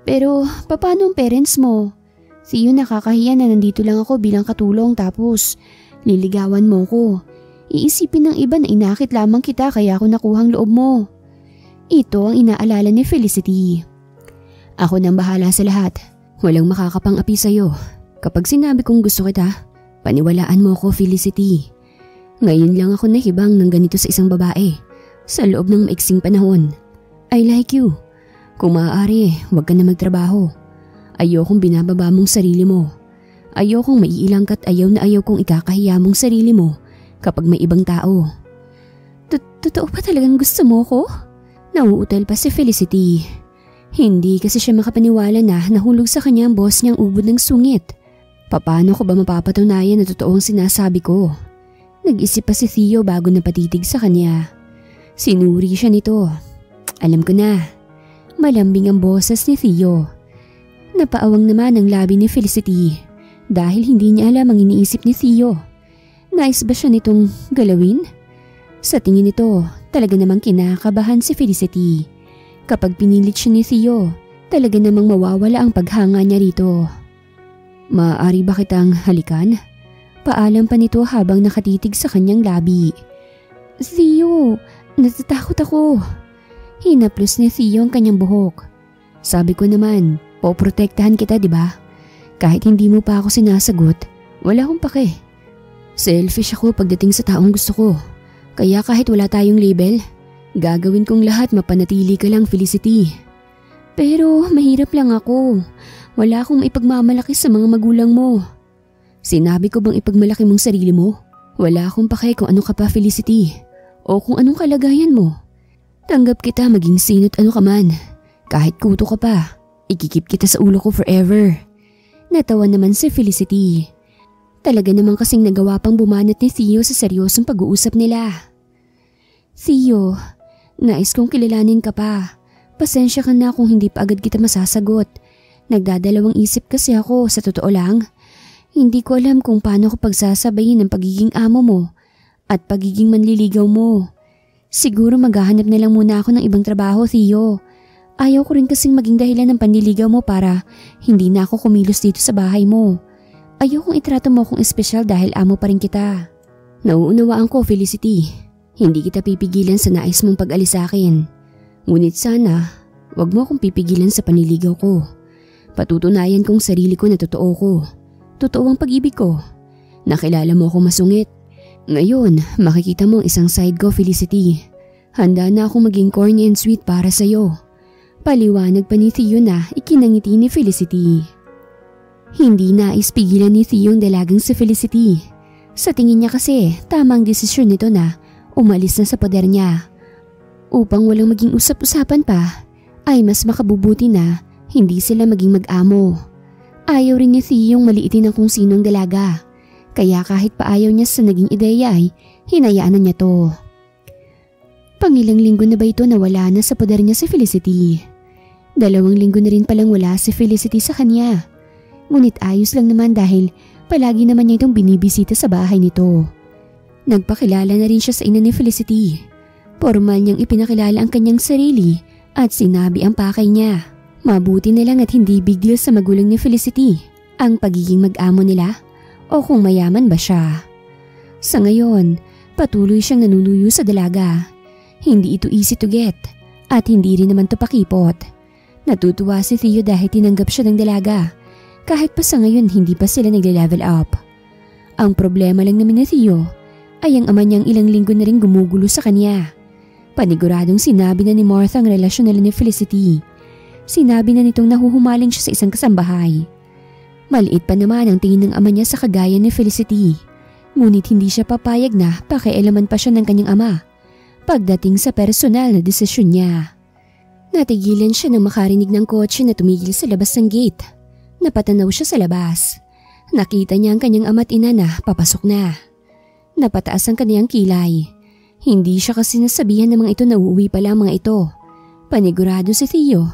Pero paano ang parents mo? Theo, nakakahiya na nandito lang ako bilang katulong tapos liligawan mo ko. Iisipin ng iba na inakit lamang kita kaya ako nakuhang loob mo. Ito ang inaalala ni Felicity. Ako nang bahala sa lahat. Walang makakapang-api sa'yo. Kapag sinabi kong gusto kita, paniwalaan mo ko, Felicity. Ngayon lang ako nahibang ng ganito sa isang babae sa loob ng maiksing panahon. I like you. Kung maaari, huwag ka na magtrabaho. Ayokong binababa mong sarili mo. Ayokong maiilang ka't ayaw na ayaw kong ikakahiya mong sarili mo kapag may ibang tao. Totoo pa talagang gusto mo ko? Nauutal pa si Felicity. Hindi kasi siya makapaniwala na nahulog sa kanya ang boss niyang ubod ng sungit. Paano ko ba mapapatunayan na totoo ang sinasabi ko? Nag-isip pa si Theo bago napatitig sa kanya. Sinuri siya nito. Alam ko na. Malambing ang boses ni Theo. Napaawang naman ang labi ni Felicity dahil hindi niya alam ang iniisip ni Theo. Nais ba siya nitong galawin? Sa tingin nito, talaga namang kinakabahan si Felicity. Kapag pinilit siya ni Theo, talaga namang mawawala ang paghanga niya rito. Maaari ba kitang halikan? Paalam pa nito habang nakatitig sa kanyang labi. Theo, natatakot ako. Hinaplos ni Theo ang kanyang buhok. Sabi ko naman, poprotektahan kita, diba? Kahit hindi mo pa ako sinasagot, wala akong pake. Selfish ako pagdating sa taong gusto ko. Kaya kahit wala tayong label, gagawin kong lahat mapanatili ka lang, Felicity. Pero mahirap lang ako. Wala akong maipagmamalaki sa mga magulang mo. Sinabi ko bang ipagmalaki mong sarili mo? Wala akong pake kung ano ka pa, Felicity. O kung anong kalagayan mo. Tanggap kita maging sino't ano ka man. Kahit kuto ka pa, ikikip kita sa ulo ko forever. Natawa naman si Felicity. Talaga namang kasing nagawa pang bumanat ni Theo sa seryosong pag-uusap nila. Theo, nais kong kilalanin ka pa. Pasensya ka na kung hindi pa agad kita masasagot. Nagdadalawang isip kasi ako, sa totoo lang. Hindi ko alam kung paano ko pagsasabayin ang pagiging amo mo at pagiging manliligaw mo. Siguro maghahanap na lang muna ako ng ibang trabaho, Theo. Ayaw ko rin kasing maging dahilan ng panliligaw mo para hindi na ako kumilos dito sa bahay mo. Ayaw kong itrato mo akong espesyal dahil amo pa rin kita. Nauunawaan ko, Felicity. Hindi kita pipigilan sa nais mong pag-alis sa akin. Ngunit sana, wag mo akong pipigilan sa panliligaw ko. Patutunayan kong sarili ko na totoo ko. Totoo ang pag-ibig ko. Nakilala mo akong masungit. Ngayon, makikita mo ang isang side ko, Felicity. Handa na akong maging corny and sweet para sa'yo. Paliwanag pa ni Theo na ikinangiti ni Felicity. Hindi nais pigilan ni Theo ang dalagang si Felicity. Sa tingin niya kasi, tamang desisyon nito na umalis na sa poder niya. Upang walang maging usap-usapan pa, ay mas makabubuti na hindi sila maging mag-amo. Ayaw rin ni Theo yung maliitin ang kung sinong dalaga. Kaya kahit pa ayaw niya sa naging ideya ay hinayaan na niya to. Pangilang linggo na ba ito na wala na sa poder niya si Felicity? 2 linggo na rin palang wala si Felicity sa kanya. Ngunit ayos lang naman dahil palagi naman niya itong binibisita sa bahay nito. Nagpakilala na rin siya sa ina ni Felicity. Formal niyang ipinakilala ang kanyang sarili at sinabi ang pakay niya. Mabuti na lang at hindi big deal sa magulang ni Felicity ang pagiging mag-amo nila o kung mayaman ba siya. Sa ngayon, patuloy siyang nanunuyo sa dalaga. Hindi ito easy to get at hindi rin naman to pakipot. Natutuwa si Theo dahil tinanggap siya ng dalaga kahit pa sa ngayon hindi pa sila nagle-level up. Ang problema lang naman ni Theo ay ang ama niyang ilang linggo na rin gumugulo sa kanya. Paniguradong sinabi na ni Martha ang relasyon nila ni Felicity. Sinabi na nitong nahuhumaling siya sa isang kasambahay. Maliit pa naman ang tingin ng ama niya sa kagaya ni Felicity. Ngunit hindi siya papayag na pakialaman pa siya ng kanyang ama pagdating sa personal na desisyon niya. Natigilan siya nang makarinig ng kotse na tumigil sa labas ng gate. Napatanaw siya sa labas. Nakita niya ang kanyang ama't ina na papasok na. Napataas ang kanyang kilay. Hindi siya kasi nasabihan ng mga ito na uuwi pala ang mga ito. Panigurado si Theo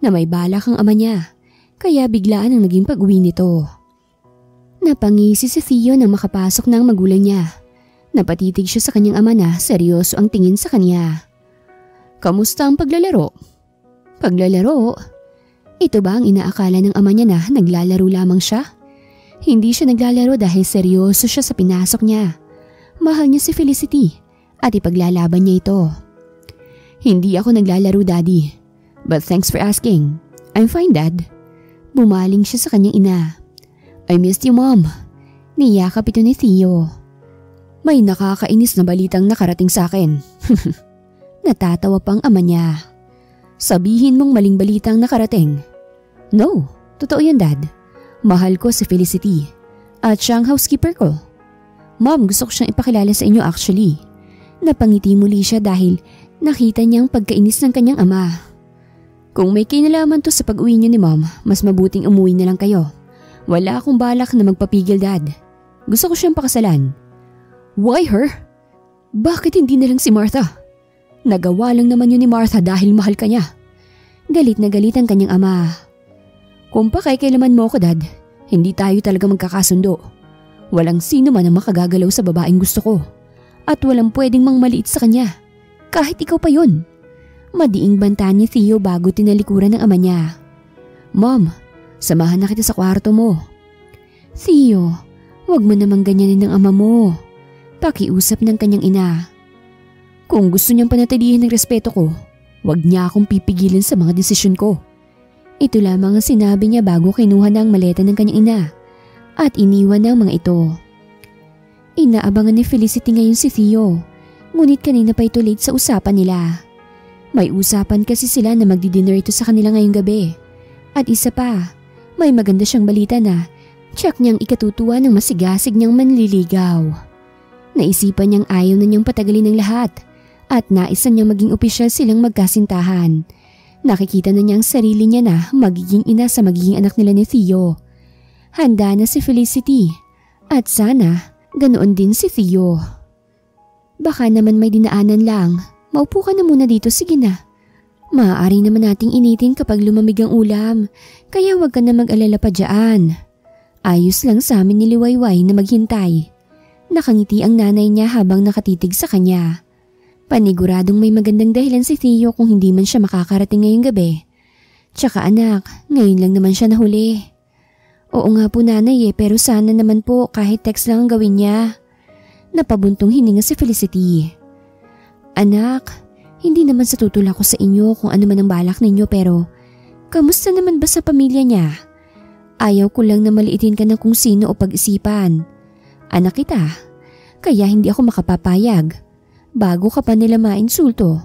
na may balak ang ama niya. Kaya biglaan ang naging pag-uwi nito. Napangisi si Theo nang makapasok na ang magulang niya. Napatitig siya sa kanyang ama na seryoso ang tingin sa kanya. Kamusta ang paglalaro? Paglalaro? Ito ba ang inaakala ng ama niya na naglalaro lamang siya? Hindi siya naglalaro dahil seryoso siya sa pinasok niya. Mahal niya si Felicity at ipaglalaban niya ito. Hindi ako naglalaro, Daddy. But thanks for asking. I'm fine, Dad. Bumaling siya sa kanyang ina. I missed you, Mom. Niyakap ito ni Theo. May nakakainis na balitang nakarating sa akin. Natatawa pang ama niya. Sabihin mong maling balitang nakarating. No, totoo yan, Dad. Mahal ko si Felicity. At siya ang housekeeper ko. Mom, gusto ko siyang ipakilala sa inyo actually. Napangiti muli siya dahil nakita niyang pagkainis ng kanyang ama. Kung may kinalaman to sa pag-uwi niyo ni Mom, mas mabuting umuwi na lang kayo. Wala akong balak na magpapigil, Dad. Gusto ko siyang pakasalan. Why her? Bakit hindi na lang si Martha? Nagawa lang naman yun ni Martha dahil mahal ka niya. Galit na galit ang kanyang ama. Kung pakaikilaman mo ko, Dad, hindi tayo talaga magkakasundo. Walang sino man ang makagagalaw sa babaeng gusto ko. At walang pwedeng mangmaliit sa kanya. Kahit ikaw pa yun. Madiing banta ni Theo bago tinalikuran ng ama niya. Mom, samahan na kita sa kwarto mo. Theo, wag mo namang ganyanin ng ama mo. Pakiusap ng kanyang ina. Kung gusto niyang panatilihin ng respeto ko, wag niya akong pipigilin sa mga desisyon ko. Ito lamang ang sinabi niya bago kinuha na ang maleta ng kanyang ina at iniwan ng mga ito. Inaabangan ni Felicity ngayon si Theo, ngunit kanina pa ito late sa usapan nila. May usapan kasi sila na magdi-dinner ito sa kanila ngayong gabi. At isa pa, may maganda siyang balita na tsak niyang ikatutuwa ng masigasig niyang manliligaw. Naisipan niyang ayaw na niyang patagalin ng lahat at naisan niyang maging opisyal silang magkasintahan. Nakikita na niya ang sarili niya na magiging ina sa magiging anak nila ni Theo. Handa na si Felicity at sana ganoon din si Theo. Baka naman may dinaanan lang. Maupo ka na muna dito, sige na. Maaari naman nating initin kapag lumamig ang ulam, kaya wag ka na mag-alala pa dyan. Ayos lang sa amin ni Liwayway na maghintay. Nakangiti ang nanay niya habang nakatitig sa kanya. Paniguradong may magandang dahilan si Theo kung hindi man siya makakarating ngayong gabi. Tsaka anak, ngayon lang naman siya nahuli. Oo nga po nanay pero sana naman po kahit text lang ang gawin niya. Napabuntong hininga si Felicity. Anak, Hindi naman sa tutulak ko sa inyo kung ano man ang balak ninyo pero kamusta naman ba sa pamilya niya? Ayaw ko lang na maliitin ka ng kung sino o pag-isipan. Anak kita, kaya hindi ako makapapayag. Bago ka pa nila mainsulto,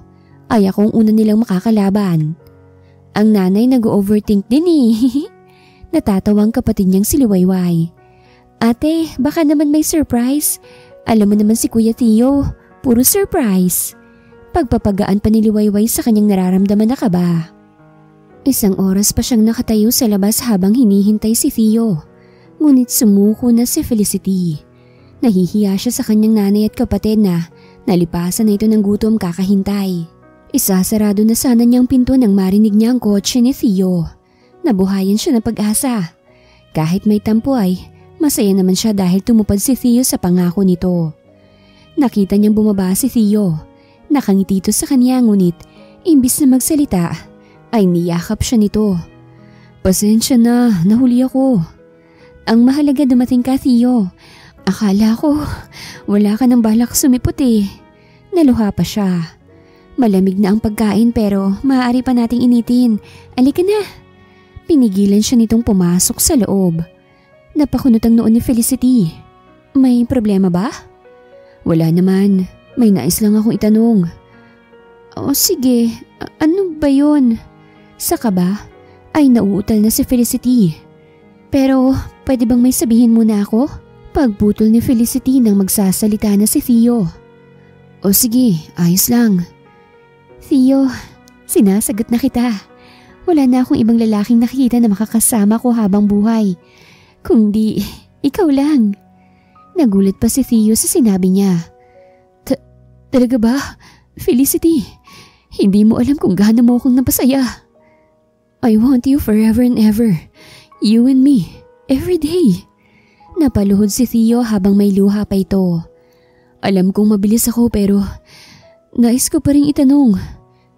ay akong una nilang makakalaban. Ang nanay nag-overthink din eh. Natatawang kapatid niyang si Liwayway. Ate, baka naman may surprise. Alam mo naman si Kuya Theo, puro surprise. Pagpapagaan pa ni Liwayway sa kanyang nararamdaman na kaba. 1 oras pa siyang nakatayo sa labas habang hinihintay si Theo. Ngunit sumuko na si Felicity. Nahihiya siya sa kanyang nanay at kapatid na nalipasan na ito ng gutom kakahintay. Isasarado na sana niyang pinto nang marinig niya ang kotse ni Theo. Nabuhayan siya ng pag-asa. Kahit may tampo ay masaya naman siya dahil tumupad si Theo sa pangako nito. Nakita niyang bumaba si Theo. Nakangiti ito sa kanya ngunit imbis na magsalita ay niyakap siya nito. Pasensya na, nahuli ako. Ang mahalaga dumating ka, Theo. Akala ko wala ka ng balak sumipot eh. Naluha pa siya. Malamig na ang pagkain pero maaari pa nating initin. Alika na. Pinigilan siya nitong pumasok sa loob. Napakunot ang noon ni Felicity. May problema ba? Wala naman. May nais lang akong itanong. O sige, ano ba yun? Saka ba? Ay nauutal na si Felicity. Pero pwede bang may sabihin muna ako? Pagputol ni Felicity nang magsasalita na si Theo. O sige, ayos lang. Theo, sinasagot na kita. Wala na akong ibang lalaking nakikita na makakasama ko habang buhay. Kung di, ikaw lang. Nagulat pa si Theo sa sinabi niya. Talaga ba? Felicity, hindi mo alam kung gaano mo akong napasaya. I want you forever and ever. You and me, every day. Napaluhod si Theo habang may luha pa ito. Alam kong mabilis ako pero nais ko pa rin itanong.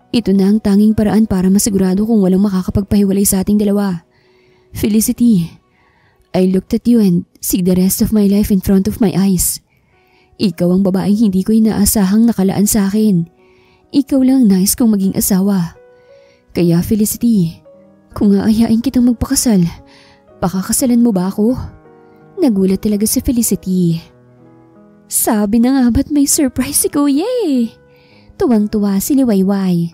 Ito na ang tanging paraan para masigurado kung walang makakapagpahiwalay sa ating dalawa. Felicity, I looked at you and see the rest of my life in front of my eyes. Ikaw ang babaeng hindi ko inaasahang nakalaan sa akin. Ikaw lang nais kong maging asawa. Kaya Felicity, kung aayain kitang magpakasal, pakakasalan mo ba ako? Nagulat talaga si Felicity. Sabi na nga ba't may surprise si Kuya eh. Tuwang-tuwa si Liwayway.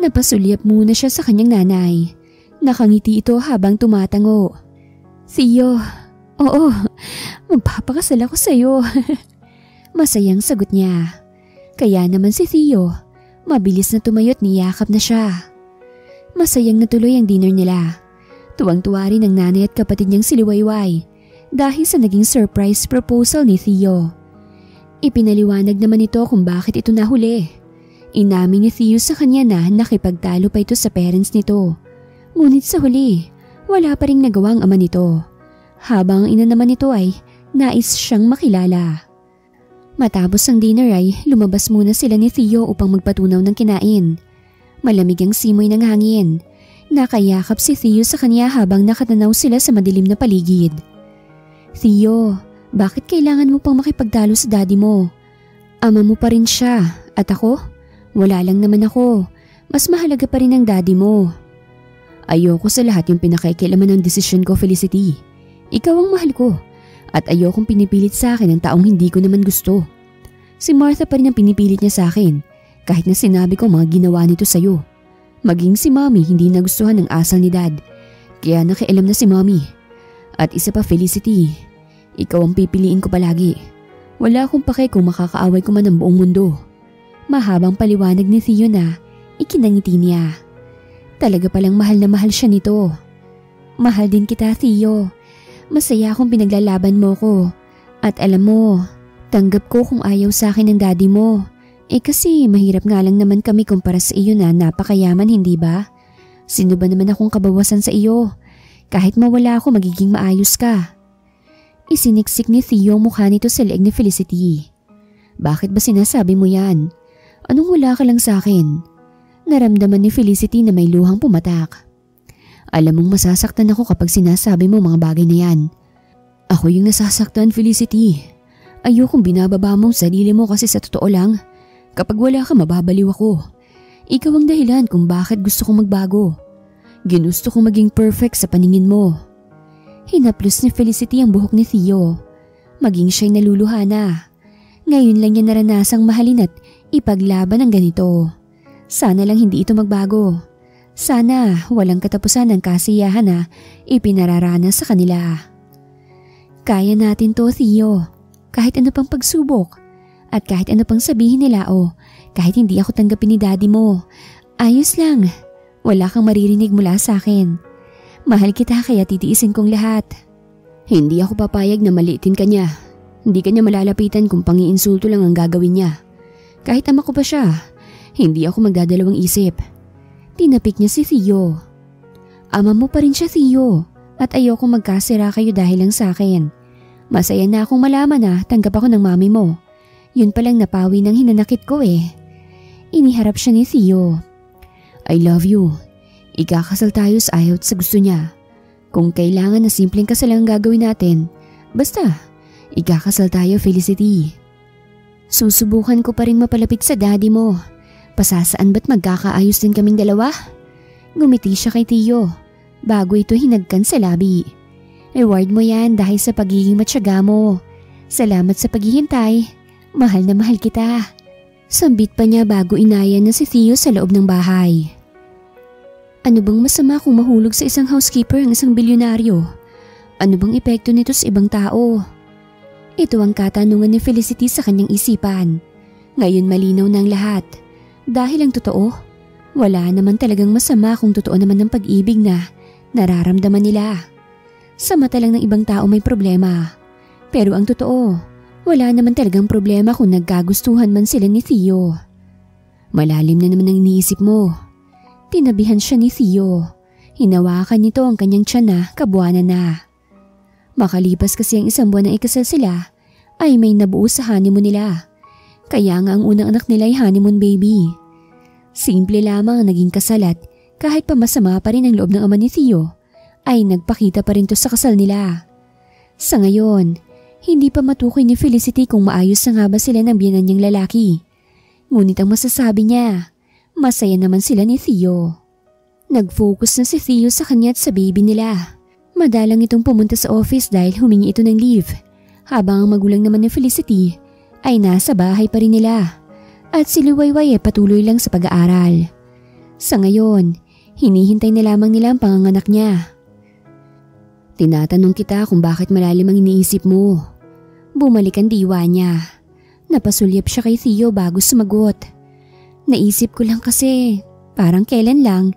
Napasulyap muna siya sa kanyang nanay. Nakangiti ito habang tumatango. Theo, oo, magpapakasal ako sa'yo. Masayang sagot niya. Kaya naman si Theo, mabilis na tumayo't niyakap na siya. Masayang natuloy ang dinner nila. Tuwang-tuwa rin ang nanay at kapatid niyang si Liwayway dahil sa naging surprise proposal ni Theo. Ipinaliwanag naman ito kung bakit ito nahuli. Inamin ni Theo sa kanya na nakipagtalo pa ito sa parents nito. Ngunit sa huli, wala pa ring nagawang ama nito. Habang ang ina naman nito ay nais siyang makilala. Matapos ang dinner ay lumabas muna sila ni Theo upang magpatunaw ng kinain. Malamig ang simoy ng hangin. Nakayakap si Theo sa kanya habang nakatanaw sila sa madilim na paligid. Theo, bakit kailangan mo pang makipagtalo sa daddy mo? Ama mo pa rin siya at ako? Wala lang naman ako. Mas mahalaga pa rin ang daddy mo. Ayoko sa lahat yung pinakaikialaman ng desisyon ko, Felicity. Ikaw ang mahal ko at ayokong pinipilit sa akin ang taong hindi ko naman gusto. Si Martha pa rin ang pinipilit niya sa akin kahit na sinabi ko mga ginawa nito sa'yo. Maging si Mommy hindi nagustuhan ng asal ni Dad kaya nakialam na si Mommy. At isa pa Felicity, ikaw ang pipiliin ko palagi. Wala akong pake kung makakaaway ko man ang buong mundo. Mahabang paliwanag ni Theo na ikinangiti niya. Talaga palang mahal na mahal siya nito. Mahal din kita, Theo. Masaya akong pinaglalaban mo ko. At alam mo, tanggap ko kung ayaw sa akin ng daddy mo. Kasi mahirap nga lang naman kami kumpara sa iyo na napakayaman, hindi ba? Sino ba naman akong kabawasan sa iyo? Kahit mawala ako, magiging maayos ka. Isiniksik ni Theo ang mukha nito sa leeg ni Felicity. Bakit ba sinasabi mo yan? Anong wala ka lang sa akin? Naramdaman ni Felicity na may luhang pumatak. Alam mong masasaktan ako kapag sinasabi mo mga bagay na yan. Ako yung nasasaktan, Felicity. Ayokong binababa mong sarili mo kasi sa totoo lang, kapag wala ka mababaliw ako. Ikaw ang dahilan kung bakit gusto kong magbago. Ginusto kong maging perfect sa paningin mo. Hinaplos ni Felicity ang buhok ni Theo. Maging siya'y naluluha na. Ngayon lang niya naranasang mahalin at ipaglaban ng ganito. Sana lang hindi ito magbago. Sana walang katapusan ng kasiyahan na ipinararanas sa kanila. Kaya natin to, Theo. Kahit ano pang pagsubok. At kahit ano pang sabihin nila kahit hindi ako tanggapin ni daddy mo. Ayos lang. Wala kang maririnig mula sa akin. Mahal kita kaya titiisin kong lahat. Hindi ako papayag na maliitin ka niya. Hindi ka niya malalapitan kung pangiinsulto lang ang gagawin niya. Kahit ama ko pa siya, hindi ako magdadalawang isip. Tinapik niya si Theo. Ama mo pa rin siya, Theo. At ayoko magkasira kayo dahil lang sa akin. Masaya na akong malaman na tanggap ako ng mami mo. Yun palang napawi ng hinanakit ko Iniharap siya ni Theo. I love you. Ikakasal tayo sa ayaw sa gusto niya. Kung kailangan na simpleng kasal ang gagawin natin, basta, ikakasal tayo, Felicity. Susubukan ko pa rin mapalapit sa daddy mo. Pasasaan ba't magkakaayos din kaming dalawa? Ngumiti siya kay Theo bago ito hinagkan sa labi. Reward mo yan dahil sa pagiging matyaga mo. Salamat sa paghihintay. Mahal na mahal kita. Sambit pa niya bago inayan na si Theo sa loob ng bahay. Ano bang masama kung mahulog sa isang housekeeper ang isang bilyonaryo? Ano bang epekto nito sa ibang tao? Ito ang katanungan ni Felicity sa kanyang isipan. Ngayon malinaw na ang lahat. Dahil ang totoo, wala naman talagang masama kung totoo naman ang pag-ibig na nararamdaman nila. Sa mata lang ng ibang tao may problema. Pero ang totoo, wala naman talagang problema kung nagkagustuhan man sila ni Theo. Malalim na naman ang iniisip mo. Tinabihan siya ni Theo. Hinawakan nito ang kanyang tiyan na kabuwanan na. Makalipas kasi ang isang buwan na ikasal sila, ay may nabuo sa honeymoon nila. Kaya nga ang unang anak nila ay honeymoon baby. Simple lamang ang naging kasal at kahit pa masama pa rin ang loob ng ama ni Theo, ay nagpakita pa rin to sa kasal nila. Sa ngayon, hindi pa matukoy ni Felicity kung maayos na nga ba sila ng biyenan niyang lalaki. Ngunit ang masasabi niya, masaya naman sila ni Theo. Nag-focus na si Theo sa kanya at sa baby nila. Madalang itong pumunta sa office dahil humingi ito ng leave. Habang ang magulang naman ni Felicity ay nasa bahay pa rin nila. At si Luwayway ay patuloy lang sa pag-aaral. Sa ngayon, hinihintay na lamang nila ang panganganak niya. Tinatanong kita kung bakit malalim ang iniisip mo. Bumalik ang diwa niya. Napasulyap siya kay Theo bago sumagot. Naisip ko lang kasi, parang kailan lang,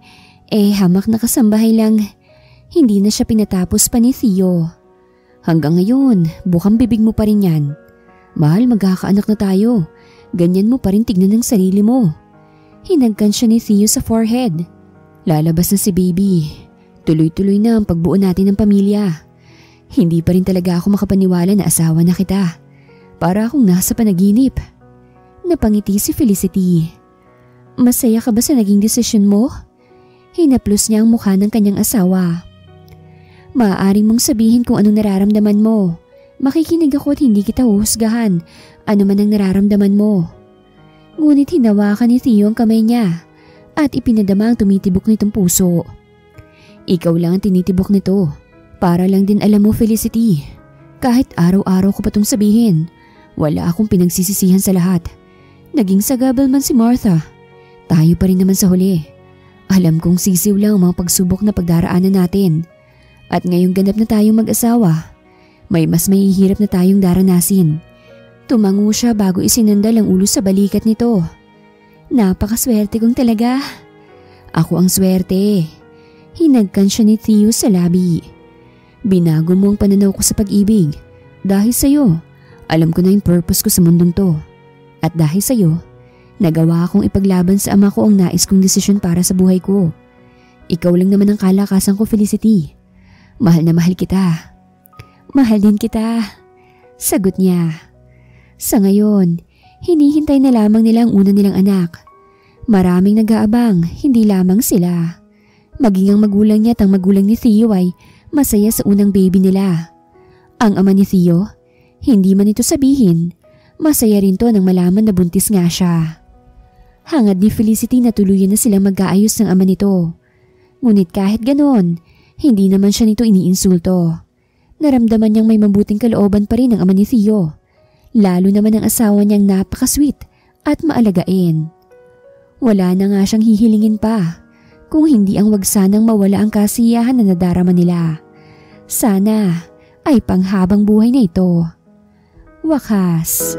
hamak na kasambahay lang. Hindi na siya pinatapos pa ni Theo. Hanggang ngayon, bukang bibig mo pa rin yan. Mahal, magkakaanak na tayo. Ganyan mo pa rin tignan ng sarili mo. Hinagkan siya ni Theo sa forehead. Lalabas na si baby. Tuloy-tuloy na ang pagbuo natin ng pamilya. Hindi pa rin talaga ako makapaniwala na asawa na kita. Para akong nasa panaginip. Napangiti si Felicity. Masaya ka ba sa naging desisyon mo? Hinaplos niya ang mukha ng kanyang asawa. Maaari mong sabihin kung anong nararamdaman mo. Makikinig ako at hindi kita huhusgahan. Ano man ang nararamdaman mo. Ngunit hinawakan ni Theo ang kamay niya at ipinadama ang tumitibok nitong puso. Ikaw lang ang tinitibok nito. Para lang din alam mo, Felicity. Kahit araw-araw ko pa itong sabihin, wala akong pinagsisisihan sa lahat. Naging sagabal man si Martha. Tayo pa rin naman sa huli. Alam kong sisiw lang ang mga pagsubok na pagdaraanan natin. At ngayong ganap na tayong mag-asawa, may mas mahihirap na tayong daranasin. Tumango siya bago isinandal ang ulo sa balikat nito. Napakaswerte kong talaga. Ako ang swerte. Hinagkan siya ni Theo sa labi. Binago mo ang pananaw ko sa pag-ibig. Dahil sa'yo, alam ko na yung purpose ko sa mundong to. At dahil sa'yo, nagawa akong ipaglaban sa ama ko ang nais kong desisyon para sa buhay ko. Ikaw lang naman ang kalakasan ko, Felicity. Mahal na mahal kita. Mahal din kita. Sagot niya. Sa ngayon, hinihintay na lamang nila ang una nilang anak. Maraming nag-aabang, hindi lamang sila. Maging ang magulang niya at ang magulang ni Theo ay masaya sa unang baby nila. Ang ama ni Theo, hindi man ito sabihin, masaya rin to nang malaman na buntis nga siya. Hangad ni Felicity na tuluyan na silang mag-aayos ng ama nito. Ngunit kahit ganon, hindi naman siya nito iniinsulto. Naramdaman niyang may mabuting kalooban pa rin ang ama ni Theo. Lalo naman ang asawa niyang napaka-sweet at maalagain. Wala na nga siyang hihilingin pa, kung hindi ang wag sanang mawala ang kasiyahan na nadarama nila. Sana ay panghabang buhay na ito. Wakas.